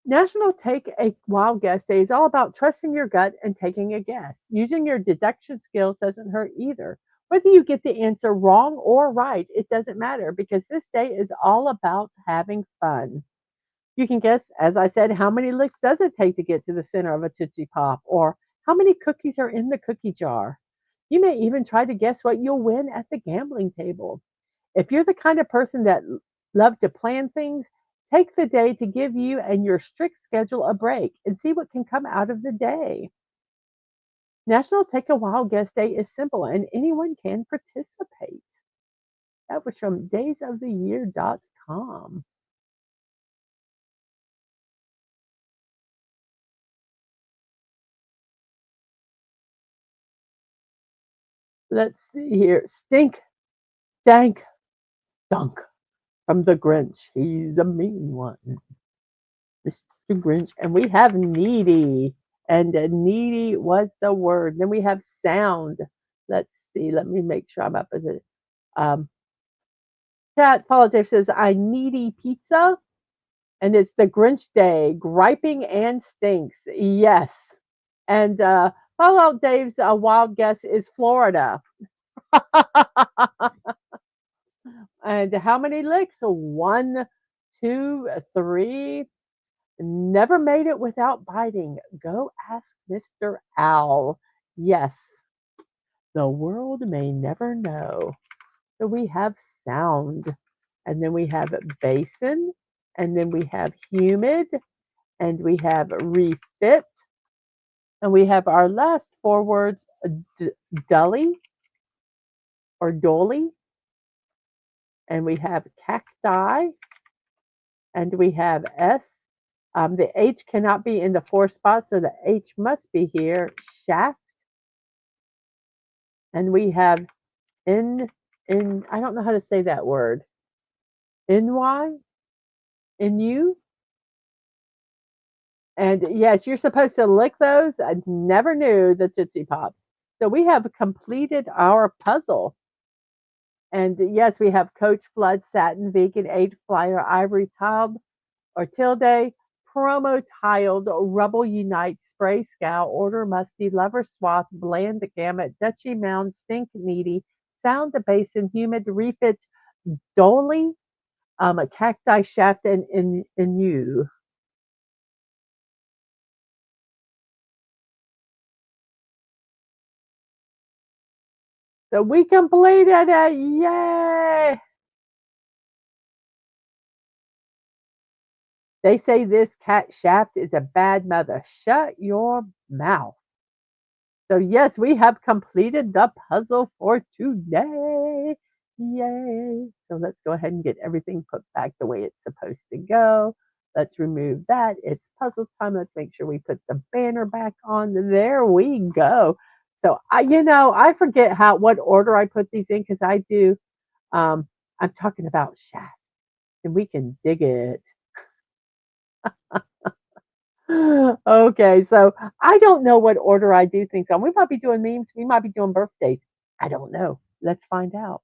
National Take a Wild Guess Day is all about trusting your gut and taking a guess. Using your deduction skills doesn't hurt either. Whether you get the answer wrong or right, it doesn't matter because this day is all about having fun. You can guess, as I said, how many licks does it take to get to the center of a Tootsie Pop, or how many cookies are in the cookie jar. You may even try to guess what you'll win at the gambling table. If you're the kind of person that love to plan things, take the day to give you and your strict schedule a break and see what can come out of the day. National Take a Wild Guess Day is simple and anyone can participate. That was from daysoftheyear.com. Let's see here. Stink, dank, dunk from the Grinch. He's a mean one. Mr. Grinch. And we have needy. And needy was the word. Then we have sound. Let's see. Let me make sure I'm up with it. Um, Chat Follow Dave says, I needy pizza. And it's the Grinch Day. Griping and stinks. Yes. And Fallout Dave's wild guess is Florida. And how many licks? One, two, three. Never made it without biting. Go ask Mr. Owl. Yes, the world may never know. So we have sound, and then we have basin, and then we have humid, and we have refit, and we have our last four words, dully or dolly, and we have cacti, and we have S. The H cannot be in the four spots, so the H must be here. Shaft, and we have in I don't know how to say that word. NY, NU, and yes, you're supposed to lick those. I never knew the Tootsie Pops. So we have completed our puzzle. And yes, we have Coach Flood, Satin, Vegan, 8 Flyer, Ivory Tiled, or Tilde, Promo Tiled, Rubble Unite, Spray Scow, Order Musty, Lover Swath, Bland Gamut, Dutchy Mound, Stink Needy, Sound the Basin, Humid, Refit, Dolly, a Cacti Shaft, and in you. So we completed it. Yay! They say this cat shaft is a bad mother. Shut your mouth. So, yes, we have completed the puzzle for today. Yay. So, let's go ahead and get everything put back the way it's supposed to go. Let's remove that. It's puzzle time. Let's make sure we put the banner back on. There we go. So, I forget what order I put these in because I do. I'm talking about shaft, and we can dig it. Okay, so I don't know what order I do things on. We might be doing memes, we might be doing birthdays. I don't know. Let's find out.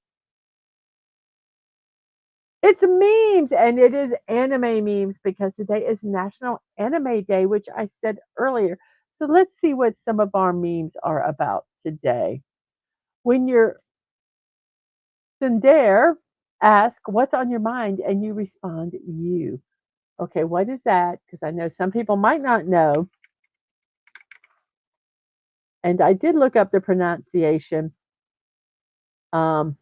It's memes, and it is anime memes because today is National Anime Day, which I said earlier. So let's see what some of our memes are about today. When your tsundere ask what's on your mind and you respond you. Okay, what is that? Because I know some people might not know. And I did look up the pronunciation. Um,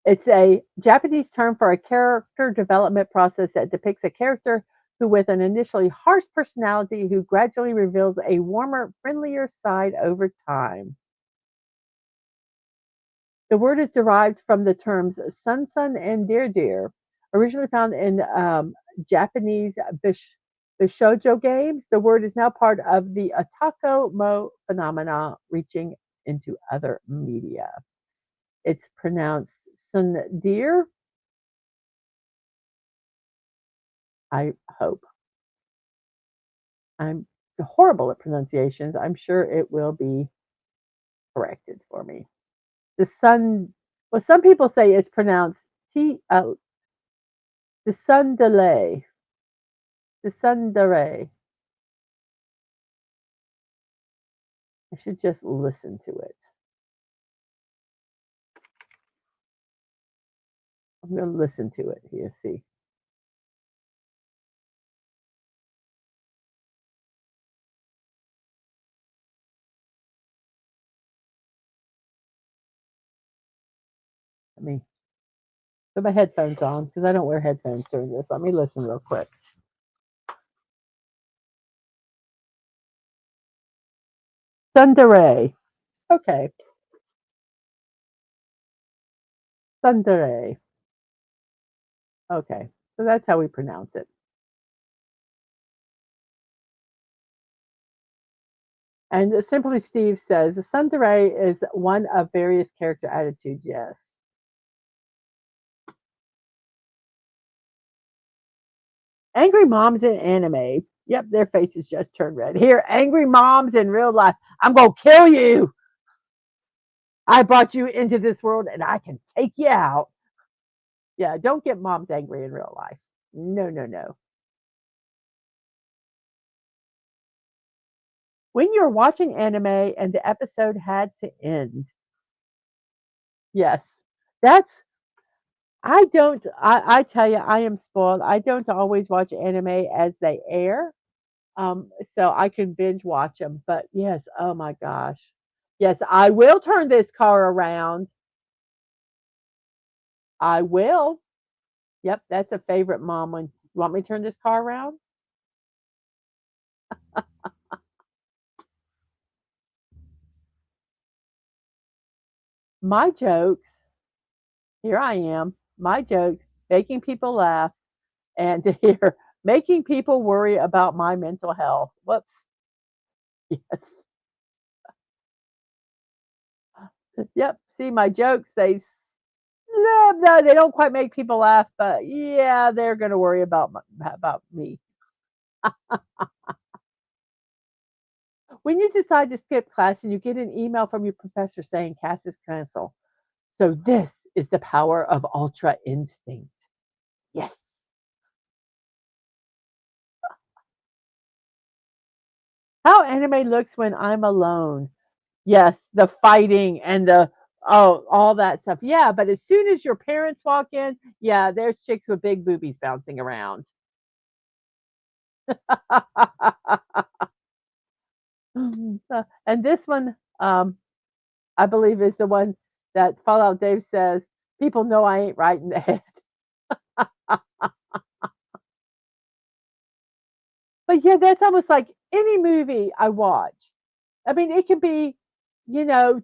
it's a Japanese term for a character development process that depicts a character who, with an initially harsh personality, who gradually reveals a warmer, friendlier side over time. The word is derived from the terms sun sun and deer deer, originally found in Japanese Bishojo games. The word is now part of the Otako Mo phenomena, reaching into other media. It's pronounced sun deer. I hope. I'm horrible at pronunciations. I'm sure it will be corrected for me. The sun, well, some people say it's pronounced the sun delay. The tsundere. I should just listen to it. I'm going to listen to it here. See. Let me put my headphones on because I don't wear headphones during this. Let me listen real quick. Tsundere. Okay. Tsundere. Okay. So that's how we pronounce it. And Simply Steve says the tsundere is one of various character attitudes. Yes. Angry moms in anime. Yep, their faces just turned red. Here, angry moms in real life. I'm going to kill you. I brought you into this world and I can take you out. Yeah, don't get moms angry in real life. No, no, no. When you're watching anime and the episode had to end. Yes. That's I tell you, I am spoiled. I don't always watch anime as they air. So I can binge watch them. But yes, oh my gosh. Yes, I will turn this car around. I will. Yep, that's a favorite mom one. You want me to turn this car around? My jokes, here I am, my jokes, making people laugh and to hear making people worry about my mental health. Whoops. Yes. Yep. See, my jokes, no, they don't quite make people laugh, but yeah, they're going to worry about me. When you decide to skip class and you get an email from your professor saying class is canceled. So this is the power of ultra instinct. Yes. How anime looks when I'm alone. Yes, the fighting and the all that stuff. Yeah, but as soon as your parents walk in, yeah, there's chicks with big boobies bouncing around. And this one, I believe, is the one that Fallout Dave says people know I ain't right in the head. But yeah, that's almost like any movie I watch. I mean, it could be,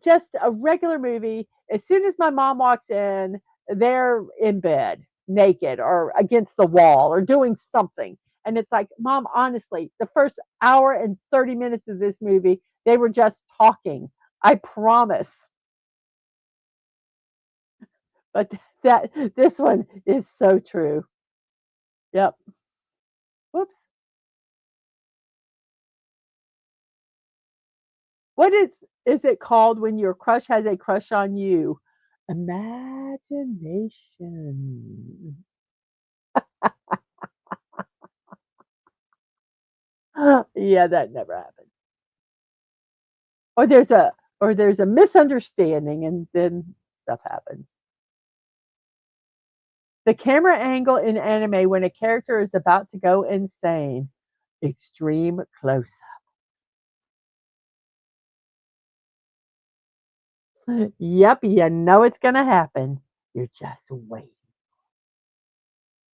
just a regular movie. As soon as my mom walks in, they're in bed, naked or against the wall or doing something. And it's like, Mom, honestly, the first hour and 30 minutes of this movie, they were just talking. I promise. But that this one is so true. Yep. Whoops. What is it called when your crush has a crush on you? Imagination. Yeah, that never happened. Or there's a misunderstanding and then stuff happens. The camera angle in anime when a character is about to go insane. Extreme close up. Yep, you know it's gonna happen. You're just waiting.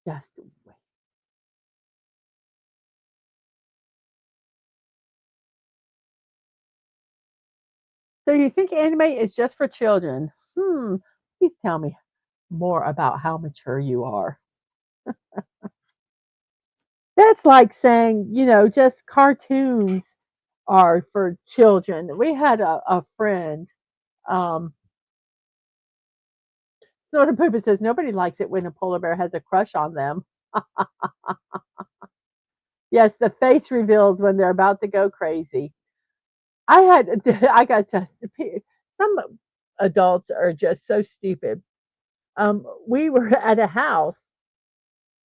Just wait. So you think anime is just for children? Please tell me more about how mature you are. That's like saying, just cartoons are for children. We had a friend, um, Snort Pooper says nobody likes it when a polar bear has a crush on them. Yes, the face reveals when they're about to go crazy. I got to, some adults are just so stupid. We were at a house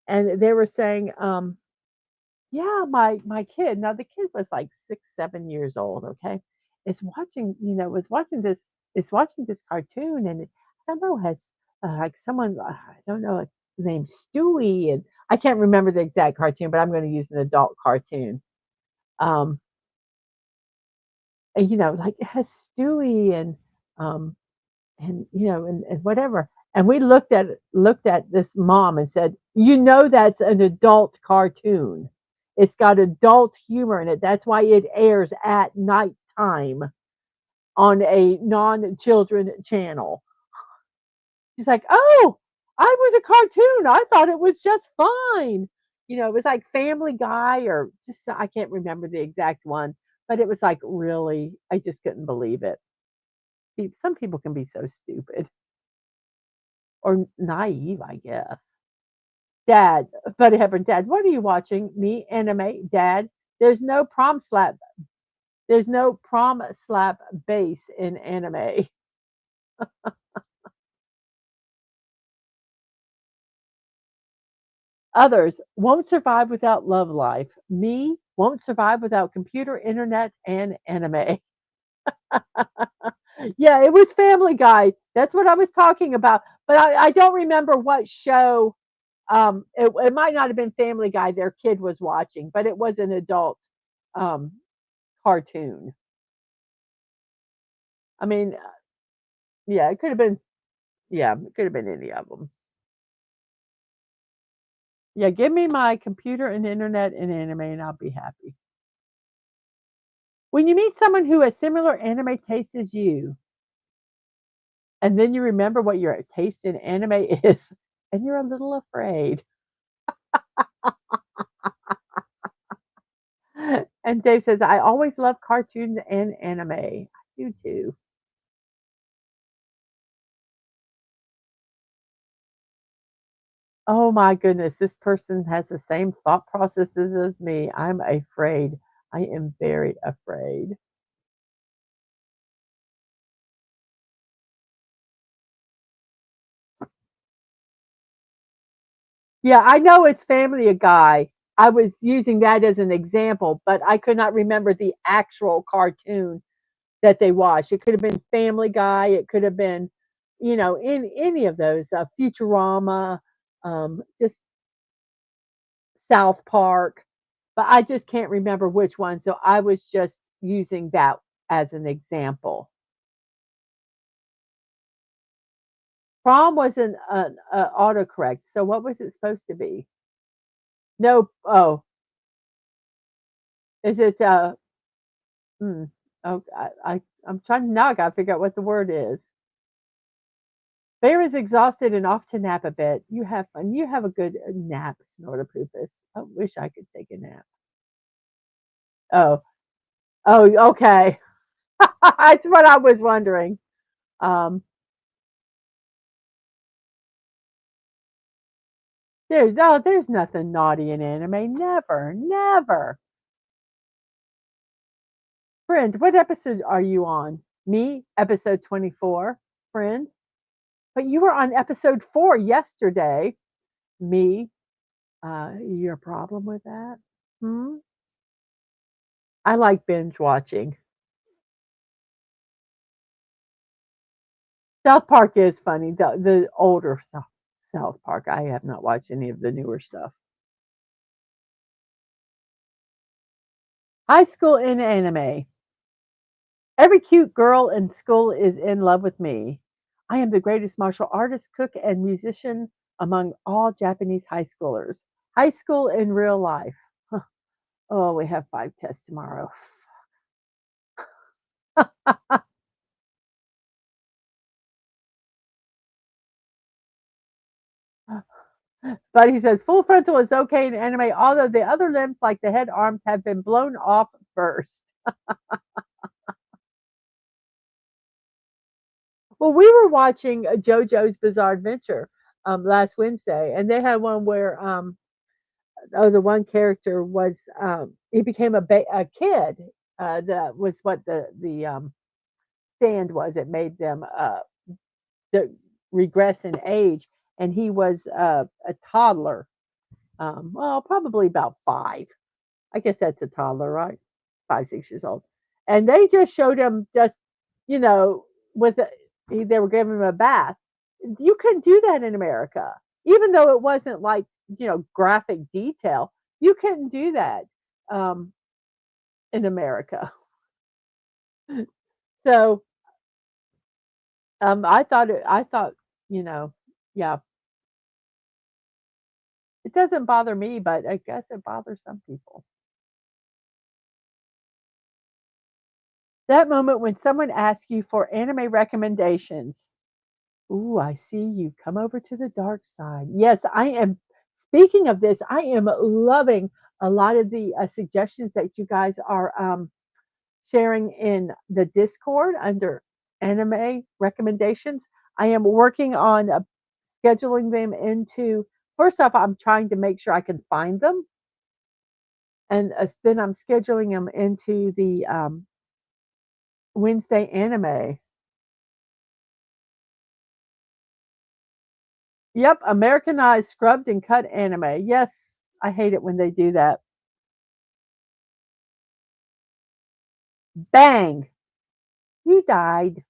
and they were saying, Yeah, my kid. Now the kid was like 6, 7 years old, okay? Is watching, was watching this cartoon and I don't know, has like someone I don't know, like named Stewie and I can't remember the exact cartoon, but I'm going to use an adult cartoon. Um and, like it has Stewie um and whatever. And we looked at this mom and said, that's an adult cartoon. It's got adult humor in it. That's why it airs at nighttime on a non-children channel." She's like, "Oh, I was a cartoon. I thought it was just fine." It was like Family Guy or just I can't remember the exact one, but it was like really, I just couldn't believe it. Some people can be so stupid or naive, I guess. Dad, Buddy Hepburn, "Dad, what are you watching? Me, anime. Dad, there's no prom slap. There's no prom slap base in anime." Others, "Won't survive without love life. Me, won't survive without computer, internet, and anime." Yeah, it was Family Guy. That's what I was talking about. But I don't remember what show. It might not have been Family Guy their kid was watching, but it was an adult um, cartoon. I mean, yeah, it could have been. Yeah, it could have been any of them. Yeah, give me my computer and internet and anime, and I'll be happy. When you meet someone who has similar anime tastes as you, and then you remember what your taste in anime is, and you're a little afraid. And Dave says, "I always love cartoons and anime." I do too. Oh my goodness, this person has the same thought processes as me. I'm afraid. I am very afraid. Yeah, I know it's Family Guy. I was using that as an example, but I could not remember the actual cartoon that they watched. It could have been Family Guy. It could have been, in any of those, Futurama, just South Park, but I just can't remember which one. So I was just using that as an example. Prom was an autocorrect. So what was it supposed to be? No. Oh, is it? Hmm, oh, I'm trying now. I got to figure out what the word is. Bear is exhausted and off to nap a bit. You have fun. You have a good nap, Snortopoopus. I wish I could take a nap. Oh, oh, okay. That's what I was wondering. Um, there's nothing naughty in anime. Never, never. Friend, what episode are you on? Me, episode 24. Friend, but you were on episode 4 yesterday. Me, your problem with that? Hmm? I like binge watching. South Park is funny. The older South Park. I have not watched any of the newer stuff. High school in anime. Every cute girl in school is in love with me. I am the greatest martial artist, cook, and musician among all Japanese high schoolers. High school in real life. Huh. Oh, we have 5 tests tomorrow. But he says full frontal is okay in anime, although the other limbs, like the head, arms, have been blown off first. Well, we were watching JoJo's Bizarre Adventure last Wednesday, and they had one where the one character was he became a kid. That was what the stand was. It made them regress in age, and he was a toddler. Well, probably about 5. I guess that's a toddler, right? 5, 6 years old. And they just showed him just, you know, with a, they were giving him a bath. You couldn't do that in America, even though it wasn't like, graphic detail. You couldn't do that um, in America. So I thought, you know, yeah, it doesn't bother me, but I guess it bothers some people. That moment when someone asks you for anime recommendations. Ooh, I see you come over to the dark side. Yes, I am. Speaking of this, I am loving a lot of the suggestions that you guys are sharing in the Discord under anime recommendations. I am working on scheduling them into. First off, I'm trying to make sure I can find them, and then I'm scheduling them into the Wednesday anime. Yep, Americanized, scrubbed, and cut anime. Yes, I hate it when they do that. Bang! He died.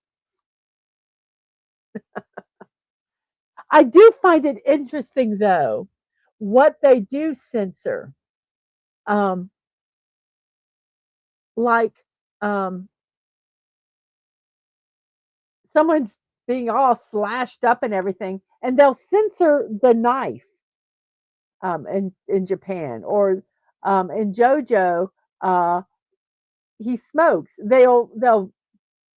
I do find it interesting, though, what they do censor. Um, like um, someone's being all slashed up and everything, and they'll censor the knife in Japan, or in JoJo, uh, he smokes. They'll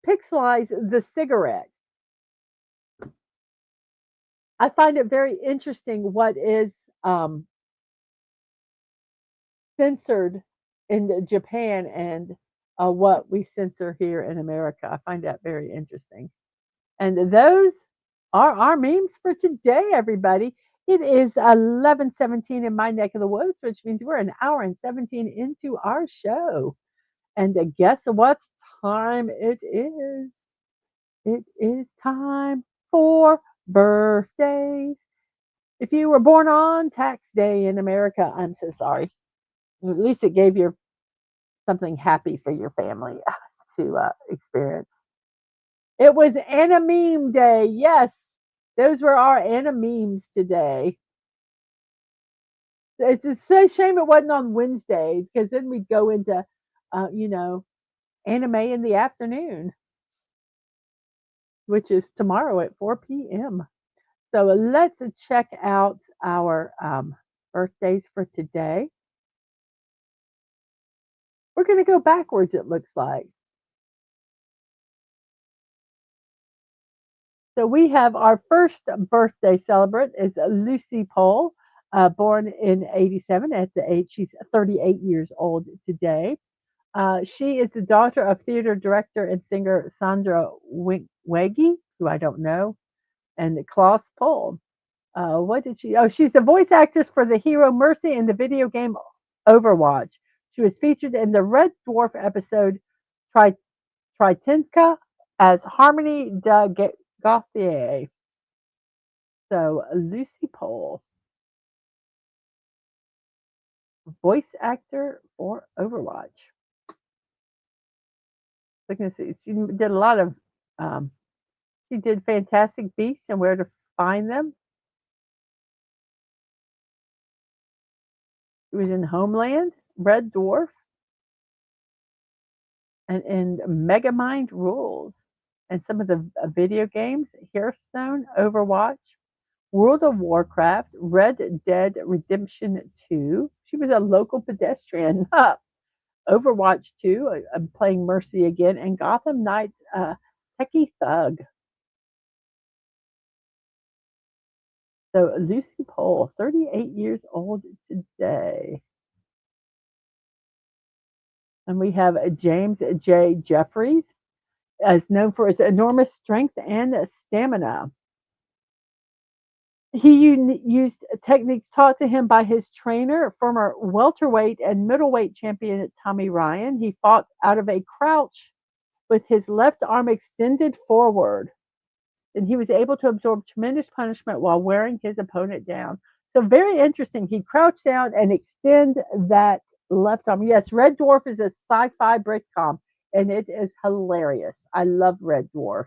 pixelize the cigarette. I find it very interesting what is um, censored in Japan and what we censor here in America. I find that very interesting. And those are our memes for today, everybody. It is 11:17 in my neck of the woods, which means we're an hour and 17 into our show. And guess what time it is? It is time for birthdays. If you were born on tax day in America, I'm so sorry. At least it gave you something happy for your family to experience. It was Anime Day. Yes, those were our animemes today. It's a shame it wasn't on Wednesday because then we'd go into, uh, you know, anime in the afternoon, which is tomorrow at 4 p.m. So let's check out our birthdays for today. We're going to go backwards, it looks like. So we have our first birthday celebrant is Lucy Pohl, born in 87 at the age, she's 38 years old today. She is the daughter of theater director and singer Sandra Wegge, who I don't know, and Klaus Pohl. What did she? Oh, she's the voice actress for the hero Mercy in the video game Overwatch. She was featured in the Red Dwarf episode Tri- Tritinka as Harmony de Gauthier. So Lucy Pohl, voice actor for Overwatch. Look at see, she did a lot of. Um, she did Fantastic Beasts and Where to Find Them. She was in Homeland, Red Dwarf, and in Megamind Rules, and some of the video games: Hearthstone, Overwatch, World of Warcraft, Red Dead Redemption 2. She was a local pedestrian. Overwatch 2, I'm playing Mercy again, and Gotham Knights Techie Thug. So Lucy Pohl, 38 years old today. And we have James J. Jeffries, as known for his enormous strength and stamina. He used techniques taught to him by his trainer, former welterweight and middleweight champion Tommy Ryan. He fought out of a crouch with his left arm extended forward, and he was able to absorb tremendous punishment while wearing his opponent down. So very interesting. He'd crouch down and extend that left arm. Yes, Red Dwarf is a sci-fi Britcom, and it is hilarious. I love Red Dwarf.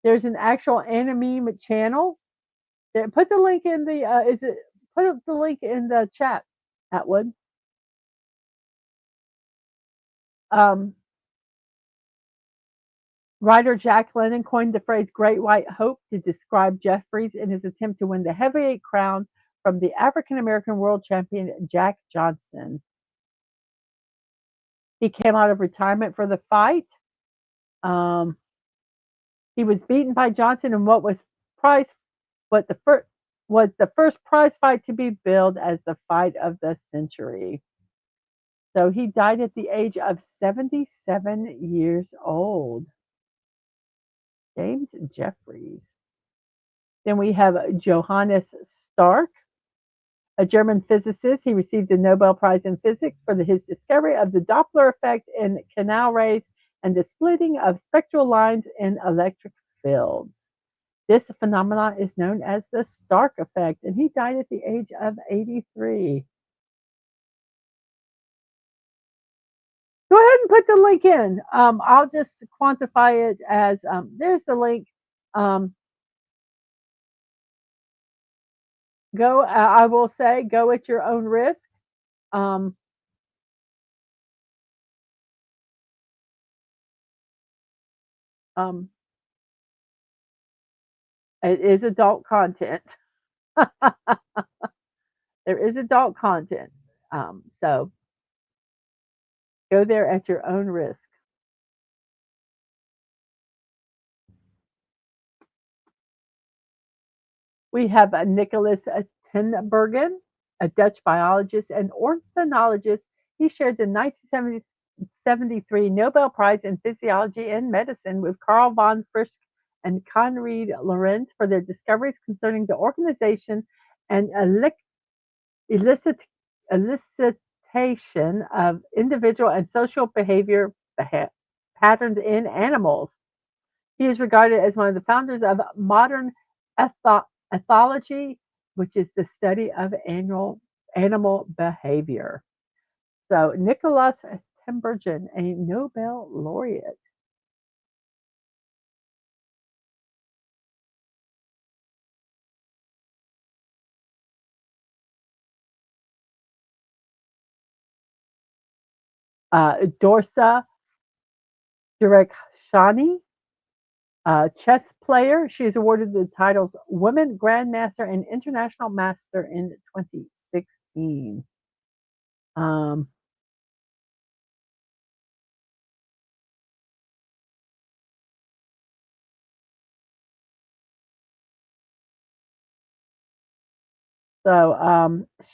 There's an actual anime channel. Put the link in the is it put the link in the chat, Atwood. Um, Writer Jack London coined the phrase "Great White Hope" to describe Jeffries in his attempt to win the heavyweight crown from the African American world champion Jack Johnson. He came out of retirement for the fight. Um, he was beaten by Johnson in prize, what was the first prize fight to be billed as the fight of the century. So he died at the age of 77 years old. James Jeffries. Then we have Johannes Stark, a German physicist. He received the Nobel Prize in Physics for his discovery of the Doppler effect in canal rays and the splitting of spectral lines in electric fields. This phenomenon is known as the Stark effect, and he died at the age of 83. Go ahead and put the link in. I'll just quantify it as there's the link. Um, I will say, go at your own risk. Um, um, it is adult content. There is adult content. So go there at your own risk. We have Nicholas Tinbergen, a Dutch biologist and ornithologist. He shared the 1973 Nobel Prize in Physiology and Medicine with Carl von Frisch and Conrad Lorenz for their discoveries concerning the organization and elicit, elicitation of individual and social behavior patterns in animals. He is regarded as one of the founders of modern ethology, which is the study of animal behavior. So, Nicholas Tinbergen, a Nobel laureate. Dorsa Direkshani, chess player. She is awarded the titles Women Grandmaster and International Master in 2016. Um,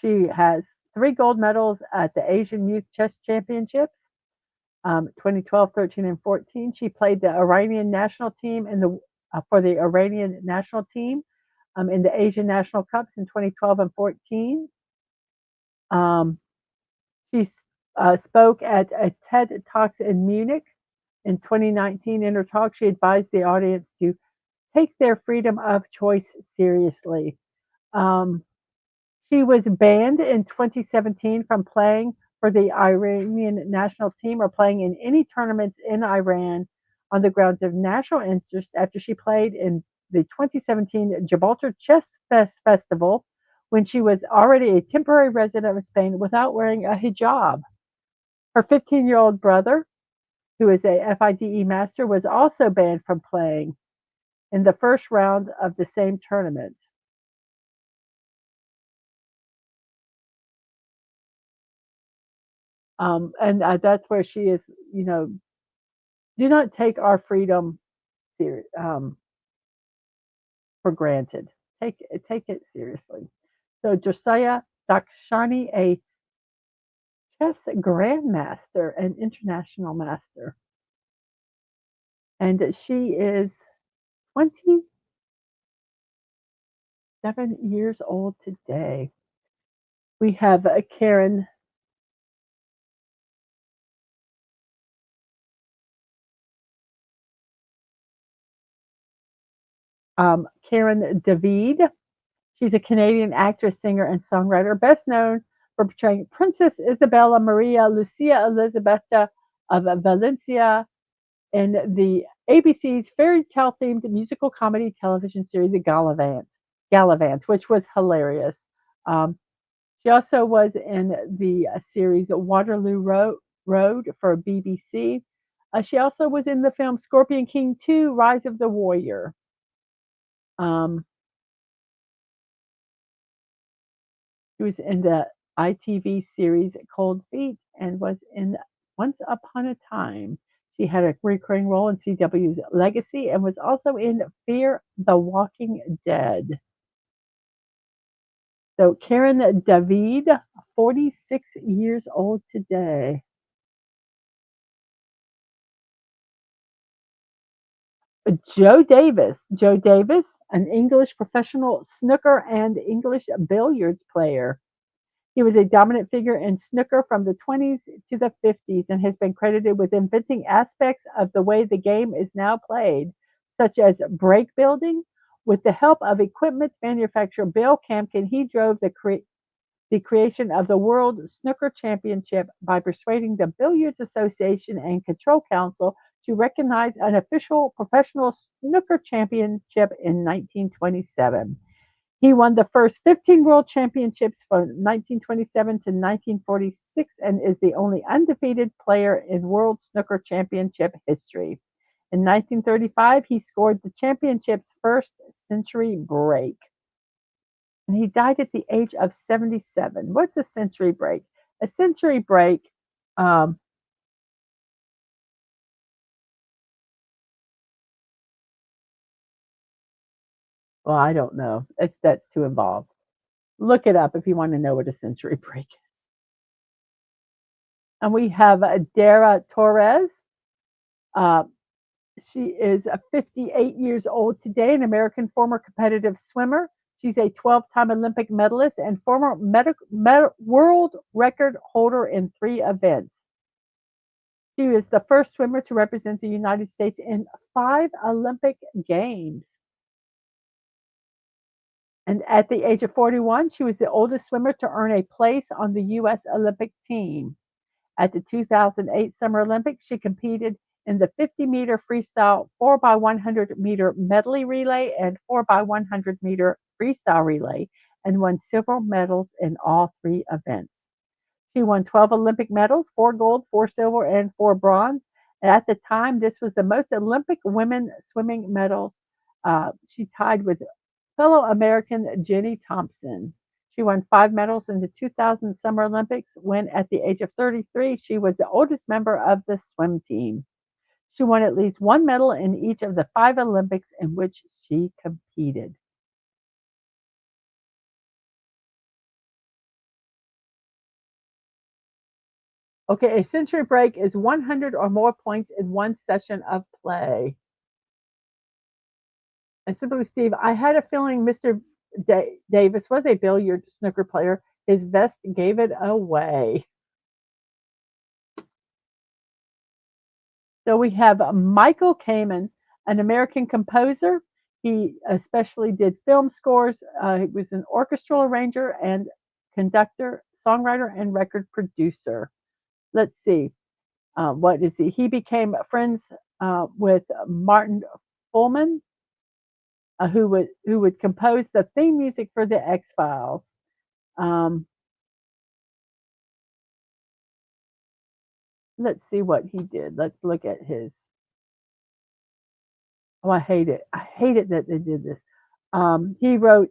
she has 3 gold medals at the Asian Youth Chess Championships, 2012, 13, and 14. She played the Iranian national team for the Iranian national team in the Asian National Cups in 2012 and 14. Um, she spoke at a TED Talks in Munich in 2019. In her talk, she advised the audience to take their freedom of choice seriously. Um, She was banned in 2017 from playing for the Iranian national team or playing in any tournaments in Iran on the grounds of national interest after she played in the 2017 Gibraltar Chess Festival when she was already a temporary resident of Spain without wearing a hijab. Her 15-year-old brother, who is a FIDE master, was also banned from playing in the first round of the same tournament. And that's where she is, do not take our freedom for granted. Take it seriously. So Josiah Dakshani, a chess grandmaster and international master, and she is 27 years old today. We have Karen David. She's a Canadian actress, singer, and songwriter, best known for portraying Princess Isabella Maria Lucia Elizabetta of Valencia in the ABC's fairy tale themed musical comedy television series Gallivant, which was hilarious. Um, she also was in the series Road for BBC. She also was in the film Scorpion King 2 Rise of the Warrior. Um, she was in the ITV series Cold Feet and was in Once Upon a Time. She had a recurring role in CW's Legacy and was also in Fear the Walking Dead. So Karen David, 46 years old today. Joe Davis, an English professional snooker and English billiards player. He was a dominant figure in snooker from the 20s to the 50s and has been credited with inventing aspects of the way the game is now played, such as break building. With the help of equipment manufacturer Bill Campkin, he drove the creation of the World Snooker Championship by persuading the Billiards Association and Control Council to recognize an official professional snooker championship in 1927. He won the first 15 world championships from 1927 to 1946 and is the only undefeated player in World Snooker Championship history. In 1935, he scored the championship's first century break. And he died at the age of 77. What's a century break? A century break, um, well, I don't know. That's too involved. Look it up if you want to know what a century break is. And we have Dara Torres. Uh, she is 58 years old today, an American former competitive swimmer. She's a 12-time Olympic medalist and former world record holder in 3 events. She was the first swimmer to represent the United States in 5 Olympic Games. And at the age of 41, she was the oldest swimmer to earn a place on the U.S. Olympic team. At the 2008 Summer Olympics, she competed in the 50-meter freestyle 4x100-meter medley relay and 4x100-meter freestyle relay and won silver medals in all 3 events. She won 12 Olympic medals, 4 gold, 4 silver, and 4 bronze. And at the time, this was the most Olympic women swimming medals. She tied with fellow American Jenny Thompson. She won 5 medals in the 2000 Summer Olympics when, at the age of 33, she was the oldest member of the swim team. She won at least 1 medal in each of the 5 Olympics in which she competed. Okay, a century break is 100 or more points in one session of play. And simply, Steve, I had a feeling Mr. Davis was a billiard snooker player. His vest gave it away. So we have Michael Kamen, an American composer. He especially did film scores. He was an orchestral arranger and conductor, songwriter, and record producer. Let's see. What is he? He became friends with Martin Fullman, who would compose the theme music for the X Files. Um, let's see what he did. Let's look at his. Oh, I hate it. I hate it that they did this. He wrote.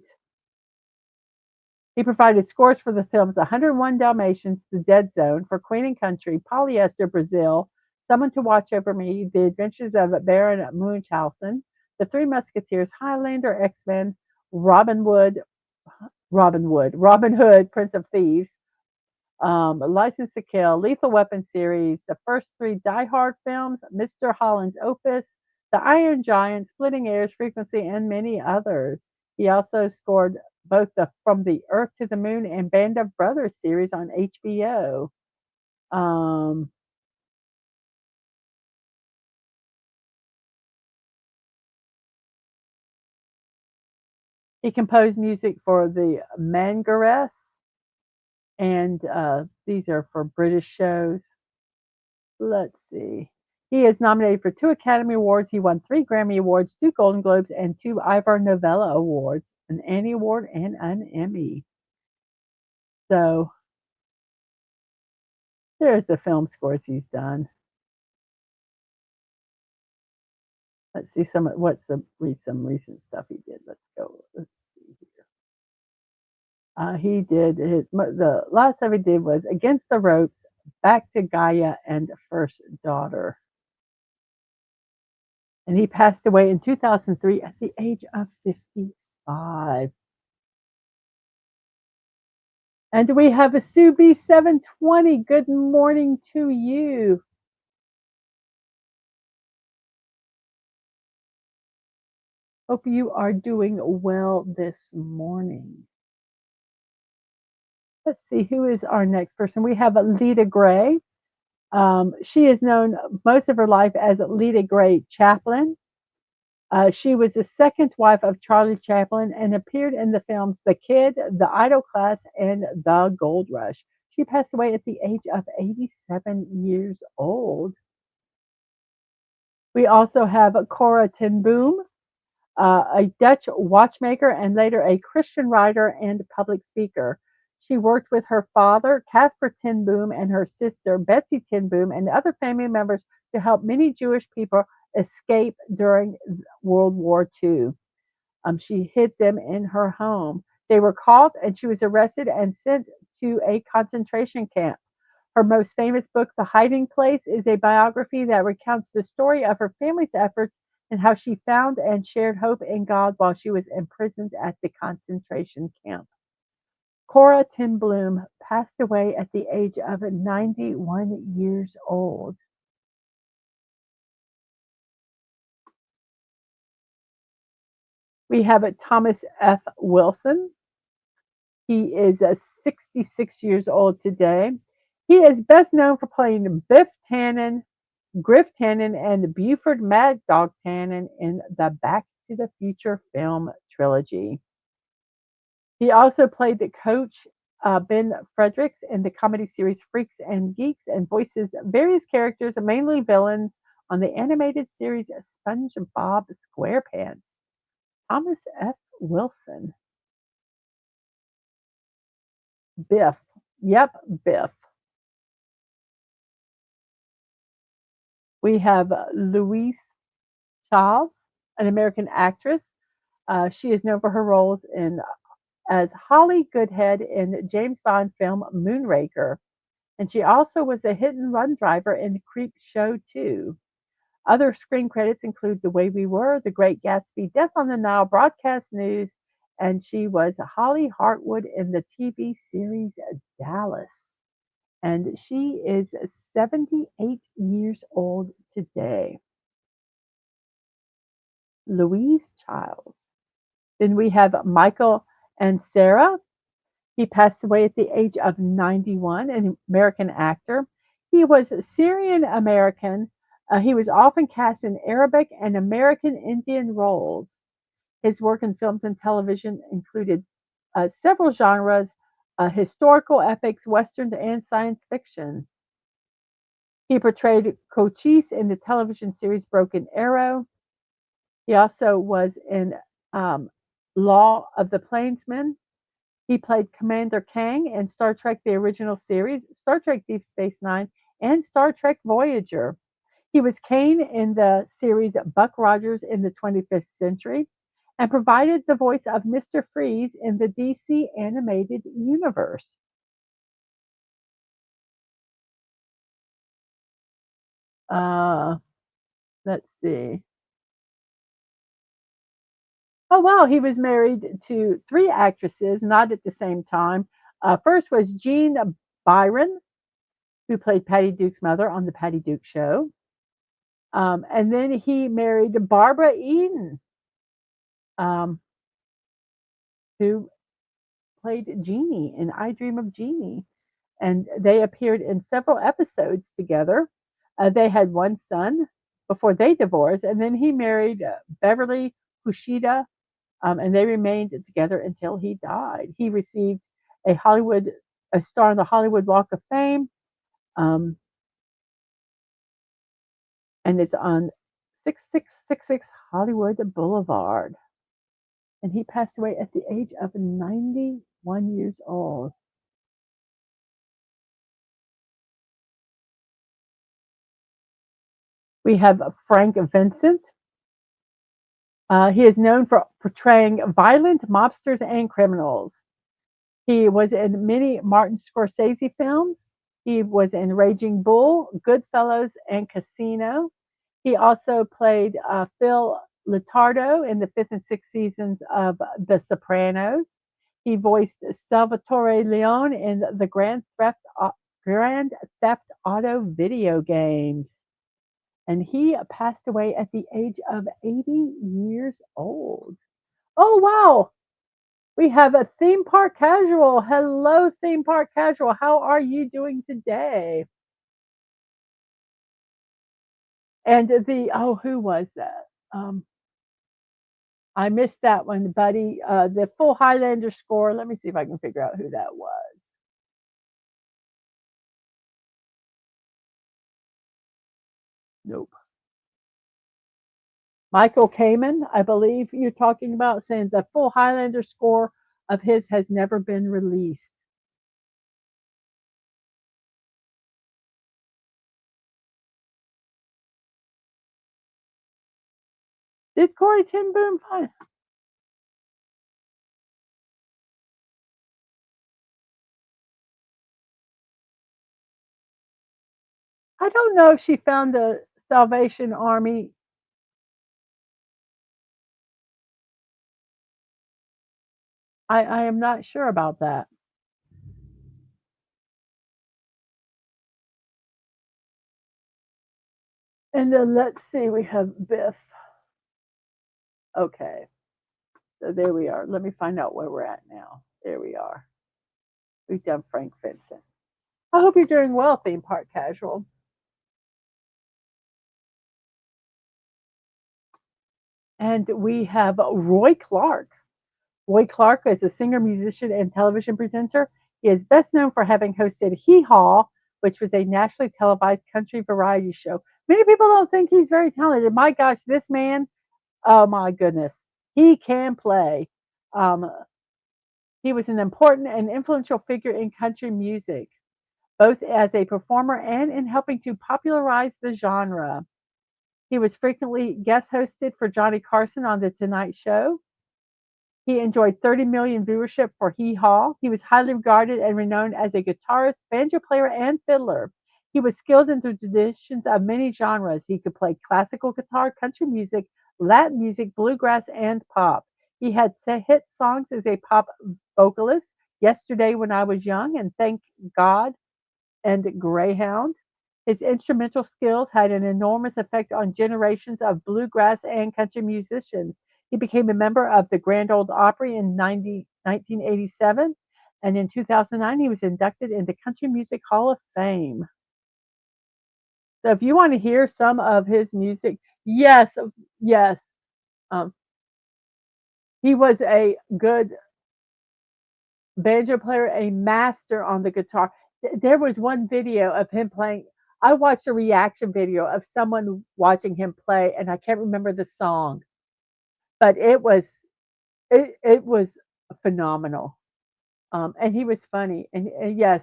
He provided scores for the films 101 Dalmatians, The Dead Zone, For Queen and Country, Polyester, Brazil, Someone to Watch Over Me, The Adventures of Baron Munchausen, The Three Musketeers, Highlander, X-Men, Robin Hood, Prince of Thieves, License to Kill, Lethal Weapon series, the first 3 Die Hard films, Mr. Holland's Opus, The Iron Giant, Splitting Heirs, Frequency, and many others. He also scored both the From the Earth to the Moon and Band of Brothers series on HBO. Um, He composed music for the Mangaress, and these are for British shows. Let's see. He is nominated for 2 Academy Awards. He won 3 Grammy Awards, 2 Golden Globes, and 2 Ivor Novello Awards, an Annie Award, and an Emmy. So there's the film scores he's done. Let's see some recent stuff he did. Let's go. Let's see here. He did the last stuff he did was Against the Ropes, Back to Gaia, and First Daughter. And he passed away in 2003 at the age of 55. And we have a Subi 720. Good morning to you. Hope you are doing well this morning. Let's see, who is our next person? We have Lita Gray. She is known most of her life as Lita Gray Chaplin. She was the second wife of Charlie Chaplin and appeared in the films The Kid, The Idol Class, and The Gold Rush. She passed away at the age of 87 years old. We also have Cora ten Boom, a Dutch watchmaker and later a Christian writer and public speaker. She worked with her father, Caspar ten Boom, and her sister, Betsy ten Boom, and other family members to help many Jewish people escape during World War II. She hid them in her home. They were caught, and she was arrested and sent to a concentration camp. Her most famous book, The Hiding Place, is a biography that recounts the story of her family's efforts and how she found and shared hope in God while she was imprisoned at the concentration camp. Cora ten Boom passed away at the age of 91 years old. We have Thomas F. Wilson. He is 66 years old today. He is best known for playing Biff Tannen, Griff Tannen, and Buford Mad Dog Tannen in the Back to the Future film trilogy. He also played the coach Ben Fredericks in the comedy series Freaks and Geeks and voices various characters, mainly villains, on the animated series SpongeBob SquarePants. Thomas F. Wilson. Biff. Yep, Biff. We have Louise Charles, an American actress. She is known for her roles in as Holly Goodhead in James Bond film Moonraker, and she also was a hit and run driver in Creep Show 2. Other screen credits include The Way We Were, The Great Gatsby, Death on the Nile, Broadcast News, and she was Holly Hartwood in the TV series Dallas. And she is 78 years old today. Louise Childs. Then we have Michael and Sarah. He passed away at the age of 91, an American actor. He was Syrian American. He was often cast in Arabic and American Indian roles. His work in films and television included several genres, historical epics, westerns, and science fiction. He portrayed Cochise in the television series Broken Arrow. He also was in Law of the Plainsman. He played Commander Kang in Star Trek the original series, Star Trek Deep Space Nine, and Star Trek Voyager. He was Kane in the series Buck Rogers in the 25th Century and provided the voice of Mr. Freeze in the DC animated universe. Let's see. Oh, wow. He was married to 3 actresses, not at the same time. First was Jean Byron, who played Patty Duke's mother on The Patty Duke Show. And then he married Barbara Eden, who played Jeannie in I Dream of Jeannie. And they appeared in several episodes together. They had one son before they divorced, and then he married Beverly Kushida and they remained together until he died. He received a Hollywood a star on the Hollywood Walk of Fame, um, and it's on 6666 Hollywood Boulevard. And he passed away at the age of 91 years old. We have Frank Vincent. He is known for portraying violent mobsters and criminals. He was in many Martin Scorsese films. He was in Raging Bull, Goodfellas, and Casino. He also played Phil Letardo in the fifth and sixth seasons of The Sopranos. He voiced Salvatore Leone in the Grand Theft Auto video games. And he passed away at the age of 80 years old. Oh, wow. We have a theme park casual. Hello, theme park casual. How are you doing today? And who was that? I missed that one, buddy. The full Highlander score. Let me see if I can figure out who that was. Nope. Michael Kamen, I believe you're talking about, saying the full Highlander score of his has never been released. Did Corey Ten Boom find? I don't know if she found the Salvation Army. I am not sure about that. And then let's see, we have Biff. Okay, so there we are. Let me find out where we're at now. There we are. We've done Frank Vincent. I hope you're doing well, theme park casual. And we have Roy Clark. Roy Clark is a singer, musician, and television presenter. He is best known for having hosted Hee Haw, which was a nationally televised country variety show. Many people don't think he's very talented. My gosh, this man, oh my goodness, he can play. Um, he was an important and influential figure in country music, both as a performer and in helping to popularize the genre. He was frequently guest hosted for Johnny Carson on The Tonight Show. He enjoyed 30 million viewership for Hee Haw. He was highly regarded and renowned as a guitarist, banjo player, and fiddler. He was skilled in the traditions of many genres. He could play classical guitar, country music, Latin music, bluegrass, and pop. He had hit songs as a pop vocalist, Yesterday When I Was Young and Thank God and Greyhound. His instrumental skills had an enormous effect on generations of bluegrass and country musicians. He became a member of the Grand Ole Opry in 1987, and in 2009 he was inducted into Country Music Hall of Fame. So if you want to hear some of his music, yes, yes, um, he was a good banjo player, a master on the guitar. There was one video of him playing. I watched a reaction video of someone watching him play, and I can't remember the song, but it was phenomenal. And he was funny, and yes,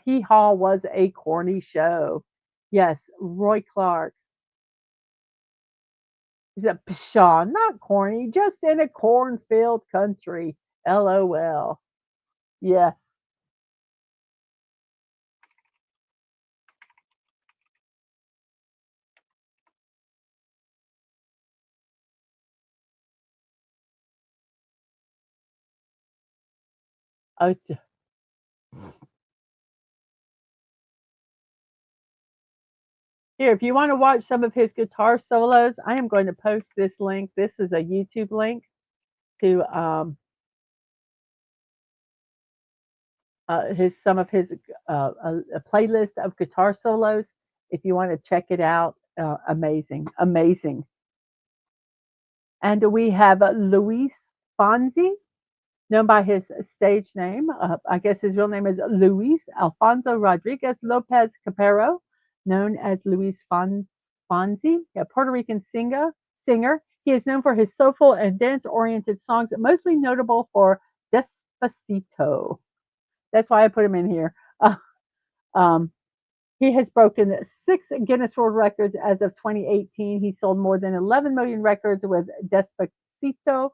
Hee Haw was a corny show. Yes, Roy Clark. He said, "Pshaw, not corny, just in a cornfield country." LOL. Yes. Oh, here, if you want to watch some of his guitar solos, I am going to post this link. This is a YouTube link to his some of his a playlist of guitar solos. If you want to check it out, amazing, amazing. And we have Luis. Fonzie, known by his stage name. I guess his real name is Luis Alfonso Rodriguez Lopez Capero, known as Fonzie, a Puerto Rican singer. He is known for his soulful and dance-oriented songs, mostly notable for Despacito. That's why I put him in here. Um, he has broken 6 Guinness World Records as of 2018. He sold more than 11 million records with Despacito,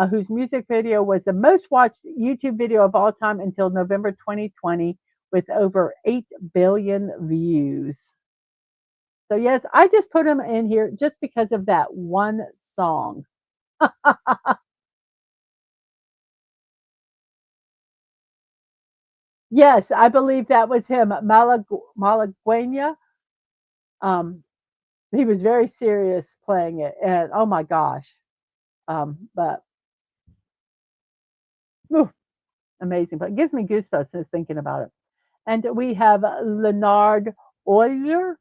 whose music video was the most watched YouTube video of all time until November 2020, with over 8 billion views. So, yes, I just put him in here just because of that one song. Yes, I believe that was him, Malaguena. Um, he was very serious playing it, and oh my gosh. But ooh, amazing. But it gives me goosebumps just thinking about it. And we have Leonard Euler,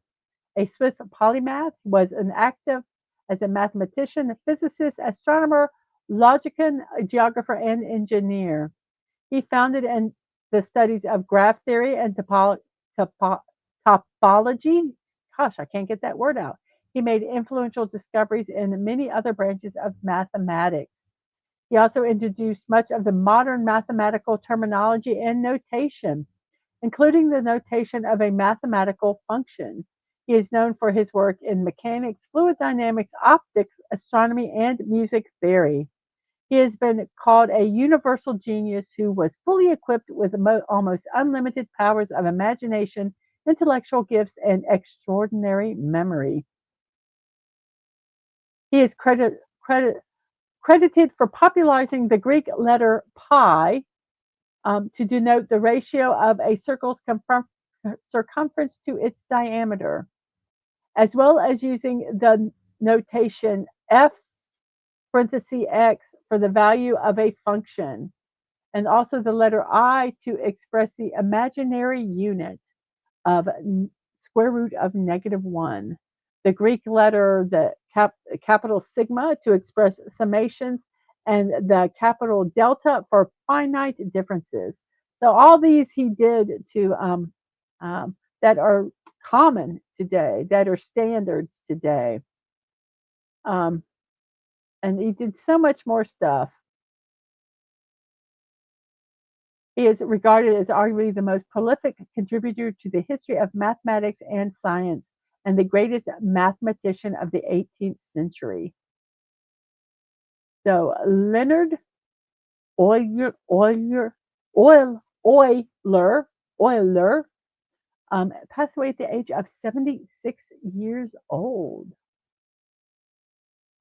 a Swiss polymath, was an active as a mathematician, physicist, astronomer, logician, geographer, and engineer. He founded in the studies of graph theory and topology. Gosh, I can't get that word out. He made influential discoveries in many other branches of mathematics. He also introduced much of the modern mathematical terminology and notation, including the notation of a mathematical function. He is known for his work in mechanics, fluid dynamics, optics, astronomy, and music theory. He has been called a universal genius who was fully equipped with almost unlimited powers of imagination, intellectual gifts, and extraordinary memory. He is credited for popularizing the Greek letter pi, to denote the ratio of a circle's circumference to its diameter, as well as using the notation f parenthesis x for the value of a function, and also the letter I to express the imaginary unit of square root of -1. The Greek letter, the capital sigma to express summations, and the capital delta for finite differences. So all these he did to that are common today, that are standards today. Um, and he did so much more stuff. He is regarded as arguably the most prolific contributor to the history of mathematics and science, and the greatest mathematician of the 18th century. So Leonard Euler, Euler, Euler passed away at the age of 76 years old.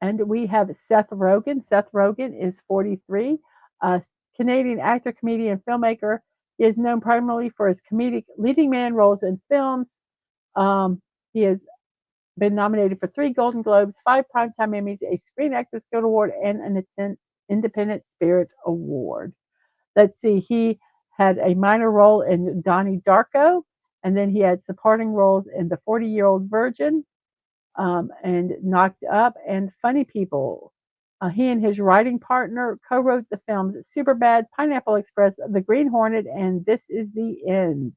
And we have Seth Rogen. Seth Rogen is 43, a Canadian actor, comedian, filmmaker. He is known primarily for his comedic leading man roles in films. He has been nominated for 3 Golden Globes, 5 Primetime Emmys, a Screen Actors Guild Award, and an Independent Spirit Award. Let's see, he had a minor role in Donnie Darko, and then he had supporting roles in The 40-Year-Old Virgin, and Knocked Up, and Funny People. He and his writing partner co-wrote the films Superbad, Pineapple Express, The Green Hornet, and This Is the End.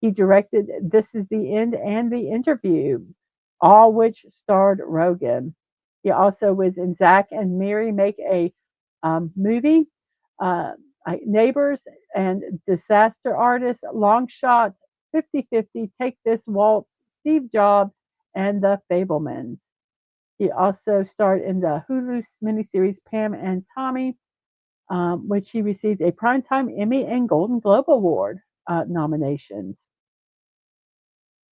He directed This Is the End and The Interview, all which starred Rogen. He also was in Zack and Mary Make a Movie, uh, Neighbors, and Disaster Artist, Long Shot, 50-50, Take This Waltz, Steve Jobs, and The Fablemans. He also starred in the Hulu miniseries Pam and Tommy, which he received a Primetime Emmy and Golden Globe Award nominations.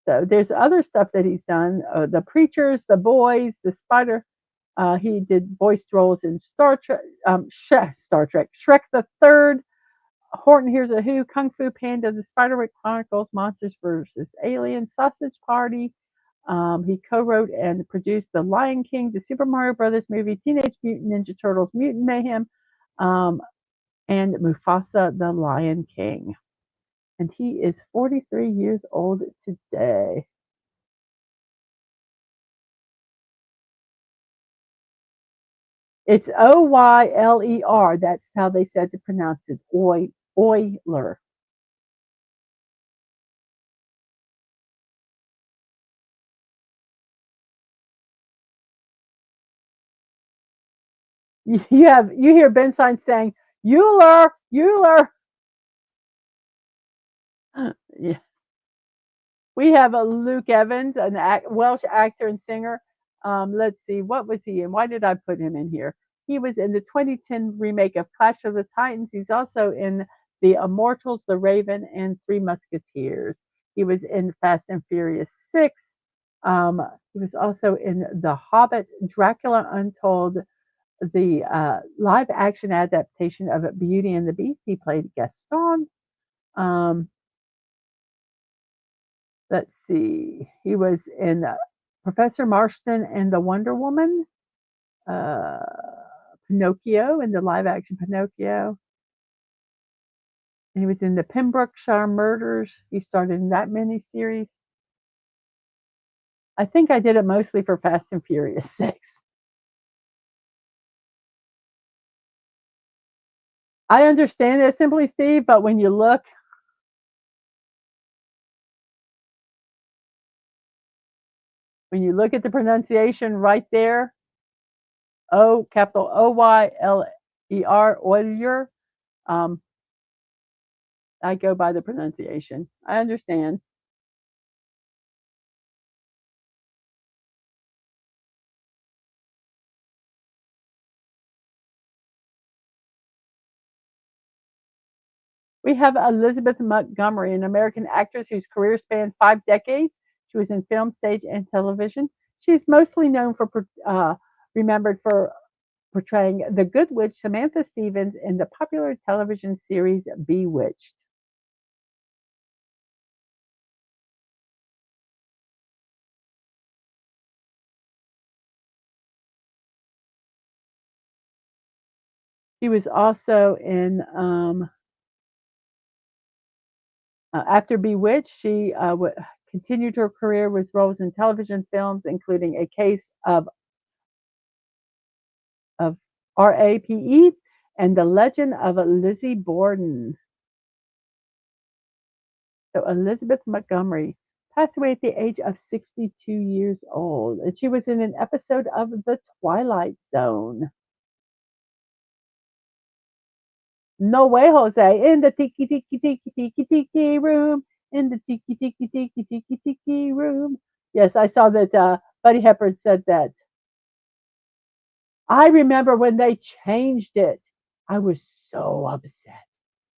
So there's other stuff that he's done. The Preachers, The Boys, The Spider. He did voiced roles in Star Trek, Shrek the Third, Horton Hears a Who, Kung Fu Panda, The Spiderwick Chronicles, Monsters vs. Aliens, Sausage Party. He co-wrote and produced The Lion King, The Super Mario Brothers movie, Teenage Mutant Ninja Turtles, Mutant Mayhem, and Mufasa the Lion King. And he is 43 years old today. It's Oyler. That's how they said to pronounce it. Euler. You hear Ben Stein saying Euler, Euler. Yeah. We have a Luke Evans, Welsh actor and singer. Let's see, what was he in? Why did I put him in here? He was in the 2010 remake of Clash of the Titans. He's also in The Immortals, The Raven, and Three Musketeers. He was in Fast and Furious 6. Um, he was also in The Hobbit, Dracula Untold, the live action adaptation of Beauty and the Beast. He played Gaston. Um, let's see. He was in Professor Marston and the Wonder Woman, uh, Pinocchio in the live action Pinocchio. And he was in the Pembrokeshire Murders. He starred in that miniseries. I think I did it mostly for Fast and Furious 6. I understand it simply, Steve, but when you look at the pronunciation right there, O capital Oyler, Oyer, um, I go by the pronunciation. I understand. We have Elizabeth Montgomery, an American actress whose career spanned 5 decades. She was in film, stage, and television. She's mostly known remembered for portraying the Good Witch Samantha Stevens in the popular television series Bewitched. She was also in after Bewitched. She continued her career with roles in television films, including A Case of RAPE and The Legend of Lizzie Borden. So Elizabeth Montgomery passed away at the age of 62 years old, and she was in an episode of The Twilight Zone. No way, Jose. In the tiki tiki tiki tiki tiki room. In the tiki tiki tiki tiki tiki room. Yes, I saw that Buddy Hepburn said that. I remember when they changed it. I was so upset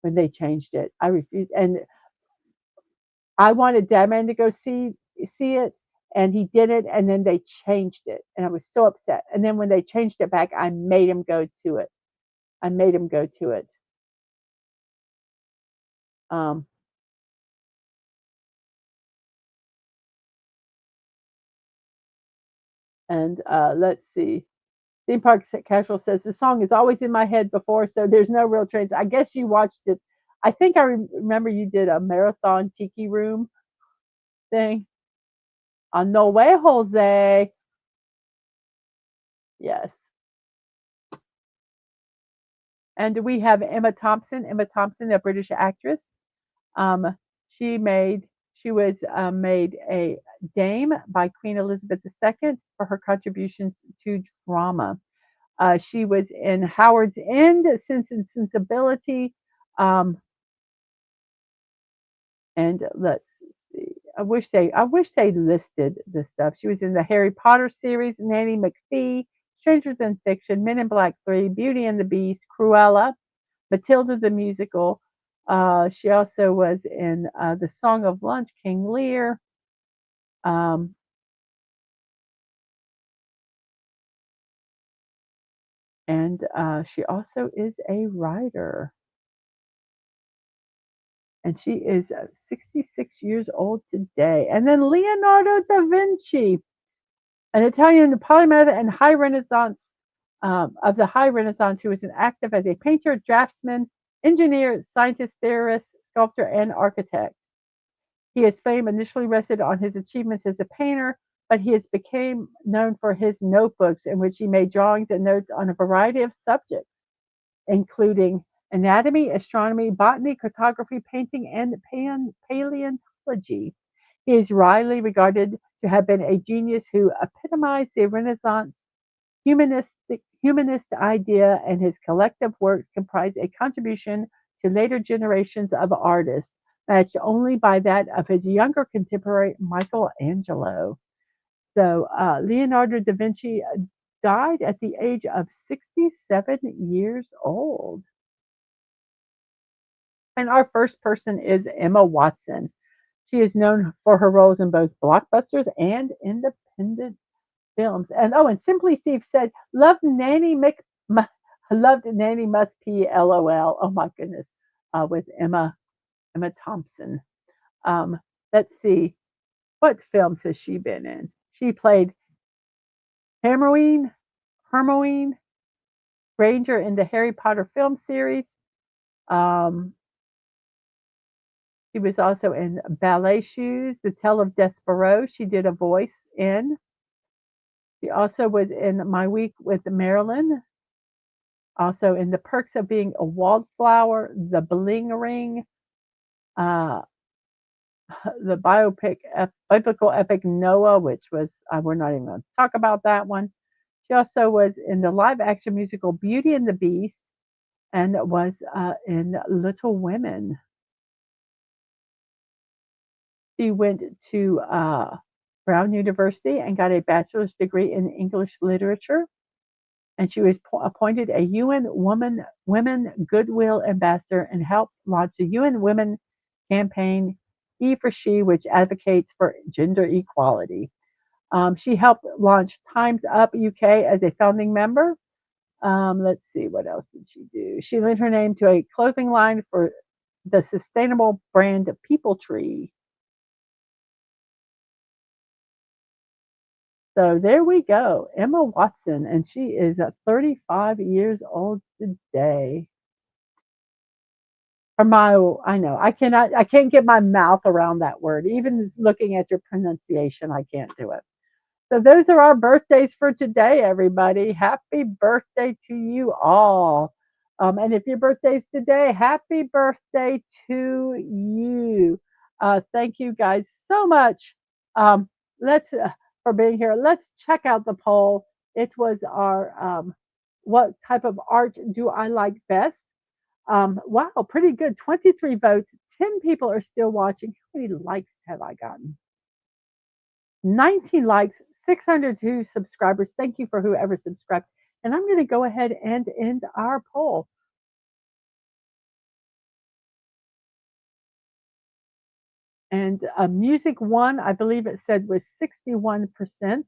when they changed it. I refused, and I wanted Dadman to go see it, and he didn't. And then they changed it, and I was so upset. And then when they changed it back, I made him go to it. I made him go to it. Um, and let's see. Theme Park Casual says the song is always in my head before, so there's no real trains. I guess you watched it. I think I remember you did a marathon tiki room thing on No Way Jose. Yes. And we have Emma Thompson. Emma Thompson, a British actress. Um, she was made a dame by Queen Elizabeth II for her contributions to drama. She was in Howard's End, Sense and Sensibility, um, and let's see. I wish they listed this stuff. She was in the Harry Potter series, Nanny McPhee, Stranger Than Fiction, Men in Black 3, Beauty and the Beast, Cruella, Matilda the musical. She also was in The Song of Lunch, King Lear. Um, and she also is a writer. And she is 66 years old today. And then Leonardo da Vinci, an Italian polymath and high Renaissance of the High Renaissance, who was an active as a painter, draftsman, engineer, scientist, theorist, sculptor, and architect. His fame initially rested on his achievements as a painter, but he has became known for his notebooks in which he made drawings and notes on a variety of subjects, including anatomy, astronomy, botany, cartography, painting, and paleontology. He is widely regarded to have been a genius who epitomized the Renaissance humanist idea, and his collective works comprise a contribution to later generations of artists, matched only by that of his younger contemporary Michelangelo. So Leonardo da Vinci died at the age of 67 years old. And our first person is Emma Watson. She is known for her roles in both blockbusters and independent films. And oh, and Simply Steve said, loved Nanny Must Pee, LOL. Oh my goodness, with Emma Thompson. Um, let's see, what films has she been in? She played Hermione Granger in the Harry Potter film series. Um, she was also in Ballet Shoes, The Tale of Despereaux. She did a voice in. She also was in My Week with Marilyn, also in The Perks of Being a Wallflower, The Bling Ring, uh, the biblical epic Noah, which was, we're not even going to talk about that one. She also was in the live action musical Beauty and the Beast and was in Little Women. She went to Brown University and got a bachelor's degree in English literature. And she was appointed a UN Women Goodwill Ambassador and helped launch the UN Women campaign E for She, which advocates for gender equality. She helped launch Time's Up UK as a founding member. Let's see, what else did she do? She lent her name to a clothing line for the sustainable brand People Tree. So there we go, Emma Watson, and she is 35 years old today. Hermio, I know. I can't get my mouth around that word. Even looking at your pronunciation, I can't do it. So those are our birthdays for today, everybody. Happy birthday to you all. And if your birthday's today, happy birthday to you. Thank you guys so much. Let's for being here. Let's check out the poll. It was our what type of art do I like best? Wow, pretty good. 23 votes. 10 people are still watching. How many likes have I gotten? 19 likes, 602 subscribers. Thank you for whoever subscribed. And I'm going to go ahead and end our poll. And music one, I believe it said, was 61%.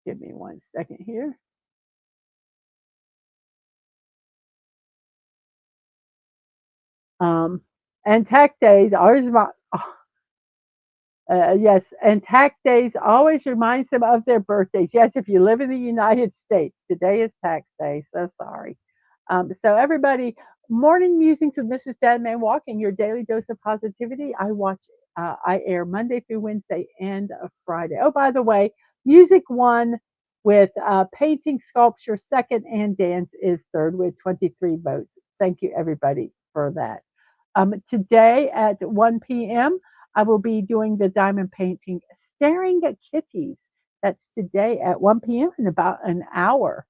Give me 1 second here. And Tech Days, yes, and Tax Days always reminds them of their birthdays. Yes, if you live in the United States, today is tax day. So sorry. So everybody, morning musings with Mrs. Dadman Walking, your daily dose of positivity. I air Monday through Wednesday and a Friday. Oh, by the way, music one with painting, sculpture second, and dance is third with 23 votes. Thank you, everybody, for that. Today at 1 p.m., I will be doing the diamond painting Staring at Kitties. That's today at 1 p.m. in about an hour.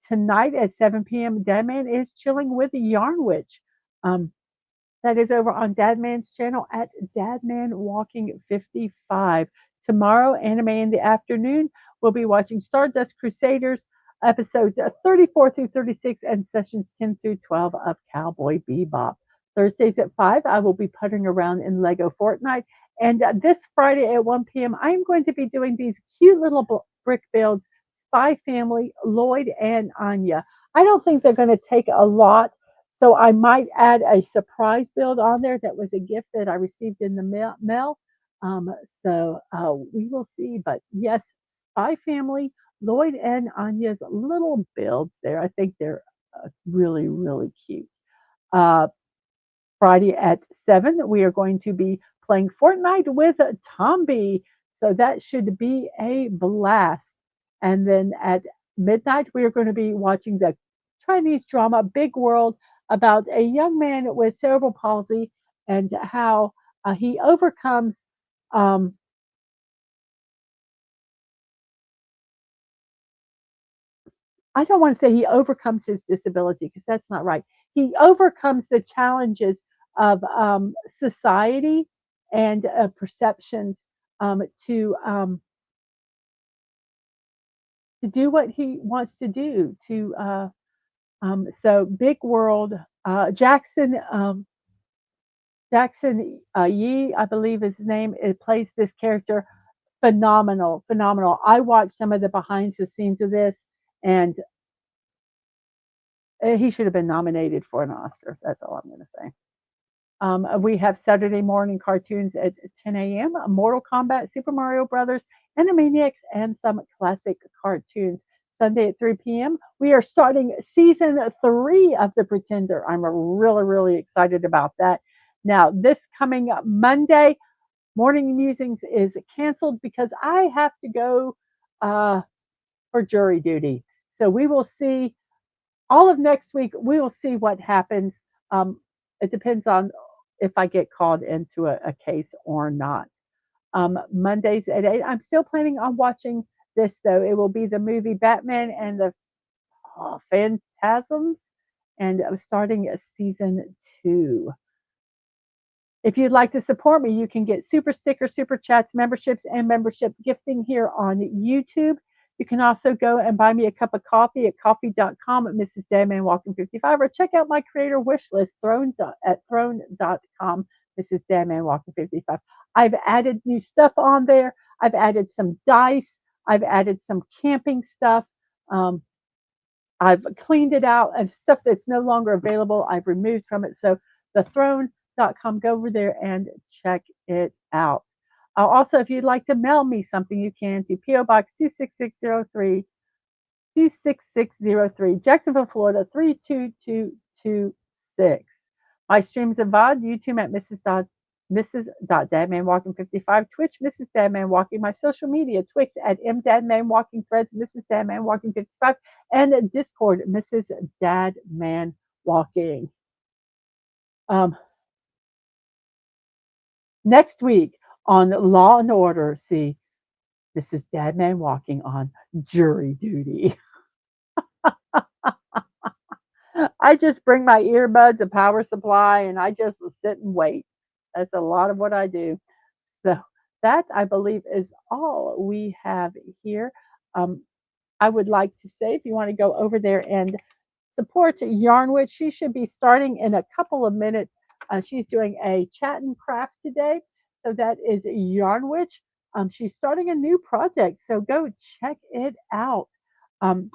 Tonight at 7 p.m., Dadman is chilling with Yarn Witch. That is over on Dadman's channel at DadmanWalking55. Tomorrow, anime in the afternoon, we'll be watching Stardust Crusaders episodes 34 through 36 and sessions 10 through 12 of Cowboy Bebop. Thursdays at 5, I will be puttering around in Lego Fortnite. And this Friday at 1 p.m., I am going to be doing these cute little brick builds, Spy Family, Lloyd, and Anya. I don't think they're going to take a lot, so I might add a surprise build on there that was a gift that I received in the mail. So we will see. But yes, Spy Family, Lloyd and Anya's little builds there. I think they're really, really cute. Uh, Friday at 7, we are going to be playing Fortnite with Tomby. So that should be a blast. And then at midnight, we are going to be watching the Chinese drama Big World about a young man with cerebral palsy and how he overcomes um, I don't want to say he overcomes his disability because that's not right. He overcomes the challenges of society and perceptions um, to um, to do what he wants to do. So Big World Jackson Yee, I believe is his name. It plays this character phenomenal, phenomenal. I watched some of the behind the scenes of this, and he should have been nominated for an Oscar. That's all I'm going to say. We have Saturday morning cartoons at 10 a.m. Mortal Kombat, Super Mario Brothers, Animaniacs, and some classic cartoons. Sunday at 3 p.m. We are starting season 3 of The Pretender. I'm really, really excited about that. Now, this coming Monday, Morning Musings is canceled because I have to go uh, for jury duty. So we will see all of next week, we will see what happens. It depends on if I get called into a case or not. Mondays at 8. I'm still planning on watching this, though. It will be the movie Batman and the Phantasms, and I'm starting a season 2. If you'd like to support me, you can get super stickers, super chats, memberships, and membership gifting here on YouTube. You can also go and buy me a cup of coffee at coffee.com at Mrs.DadmanWalking55 or check out my creator wish list at throne.com, Mrs.DadmanWalking55. I've added new stuff on there. I've added some dice. I've added some camping stuff. Um, I've cleaned it out and stuff that's no longer available, I've removed from it. So the throne.com, go over there and check it out. Also, if you'd like to mail me something, you can to P.O. Box 26603, Jacksonville, Florida 32226. My streams of VOD, YouTube at Mrs.DadmanWalking55, Twitch, Mrs. Dadman Walking, my social media, Twix at MDadmanWalking, Threads, Mrs. Dadman Walking 55, and Discord, Mrs. Dadman Walking. Um, Next week on Law and Order, see, Mrs. Dadman Walking on jury duty. I just bring my earbuds, a power supply, and I just sit and wait. That's a lot of what I do. So that I believe is all we have here. Um, I would like to say if you want to go over there and support Yarnwitch, she should be starting in a couple of minutes. She's doing a chat and craft today. So that is Yarnwitch. She's starting a new project. So go check it out. Um,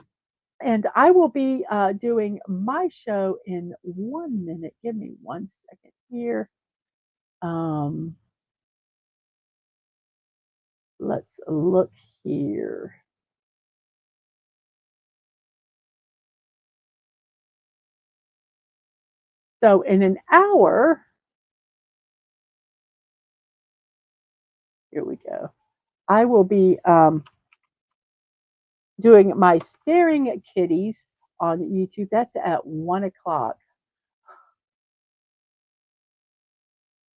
and I will be doing my show in 1 minute. Give me 1 second here. Um, let's look here. So in an hour, here we go. I will be doing my staring kitties on YouTube. That's at 1 o'clock.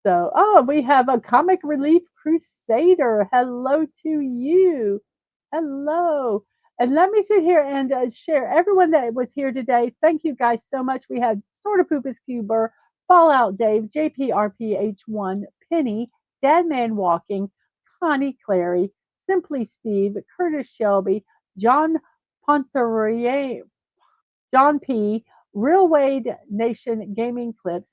So, oh, we have a comic relief crusader. Hello to you. Hello. And let me sit here and share everyone that was here today. Thank you guys so much. We had Sort of Poopus Cuber, Fallout Dave, JPRPH1, Penny, Dadman Walking, Connie Clary, Simply Steve, Curtis Shelby, John Ponterier, John P., Real Wade Nation Gaming Clips,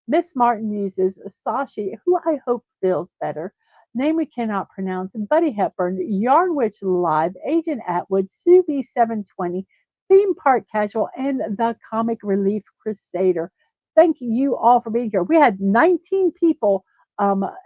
Miss Martin uses Sashi, who I hope feels better, name we cannot pronounce, Buddy Hepburn, Yarnwitch Live, Agent Atwood, Sue B720, Theme Park Casual, and the Comic Relief Crusader. Thank you all for being here. We had 19 people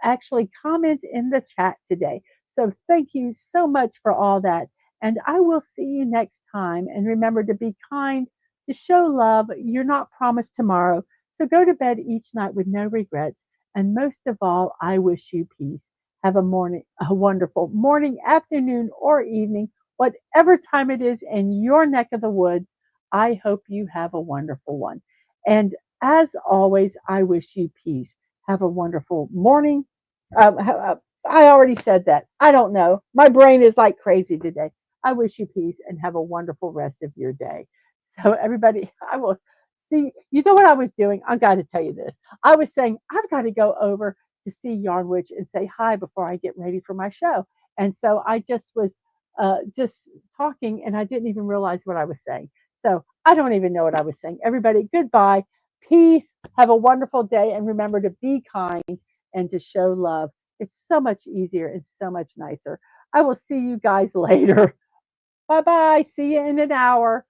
actually comment in the chat today. So thank you so much for all that. And I will see you next time. And remember to be kind, to show love. You're not promised tomorrow. So go to bed each night with no regrets. And most of all, I wish you peace. Have a wonderful morning, afternoon, or evening, whatever time it is in your neck of the woods. I hope you have a wonderful one. And as always, I wish you peace. Have a wonderful morning. I already said that. I don't know. My brain is like crazy today. I wish you peace and have a wonderful rest of your day. So, everybody, I will see. You know what I was doing? I got to tell you this. I was saying, I've got to go over to see Yarn Witch and say hi before I get ready for my show. And so I just was just talking and I didn't even realize what I was saying. So I don't even know what I was saying. Everybody, goodbye. Peace. Have a wonderful day. And remember to be kind and to show love. It's so much easier and so much nicer. I will see you guys later. Bye bye. See you in an hour.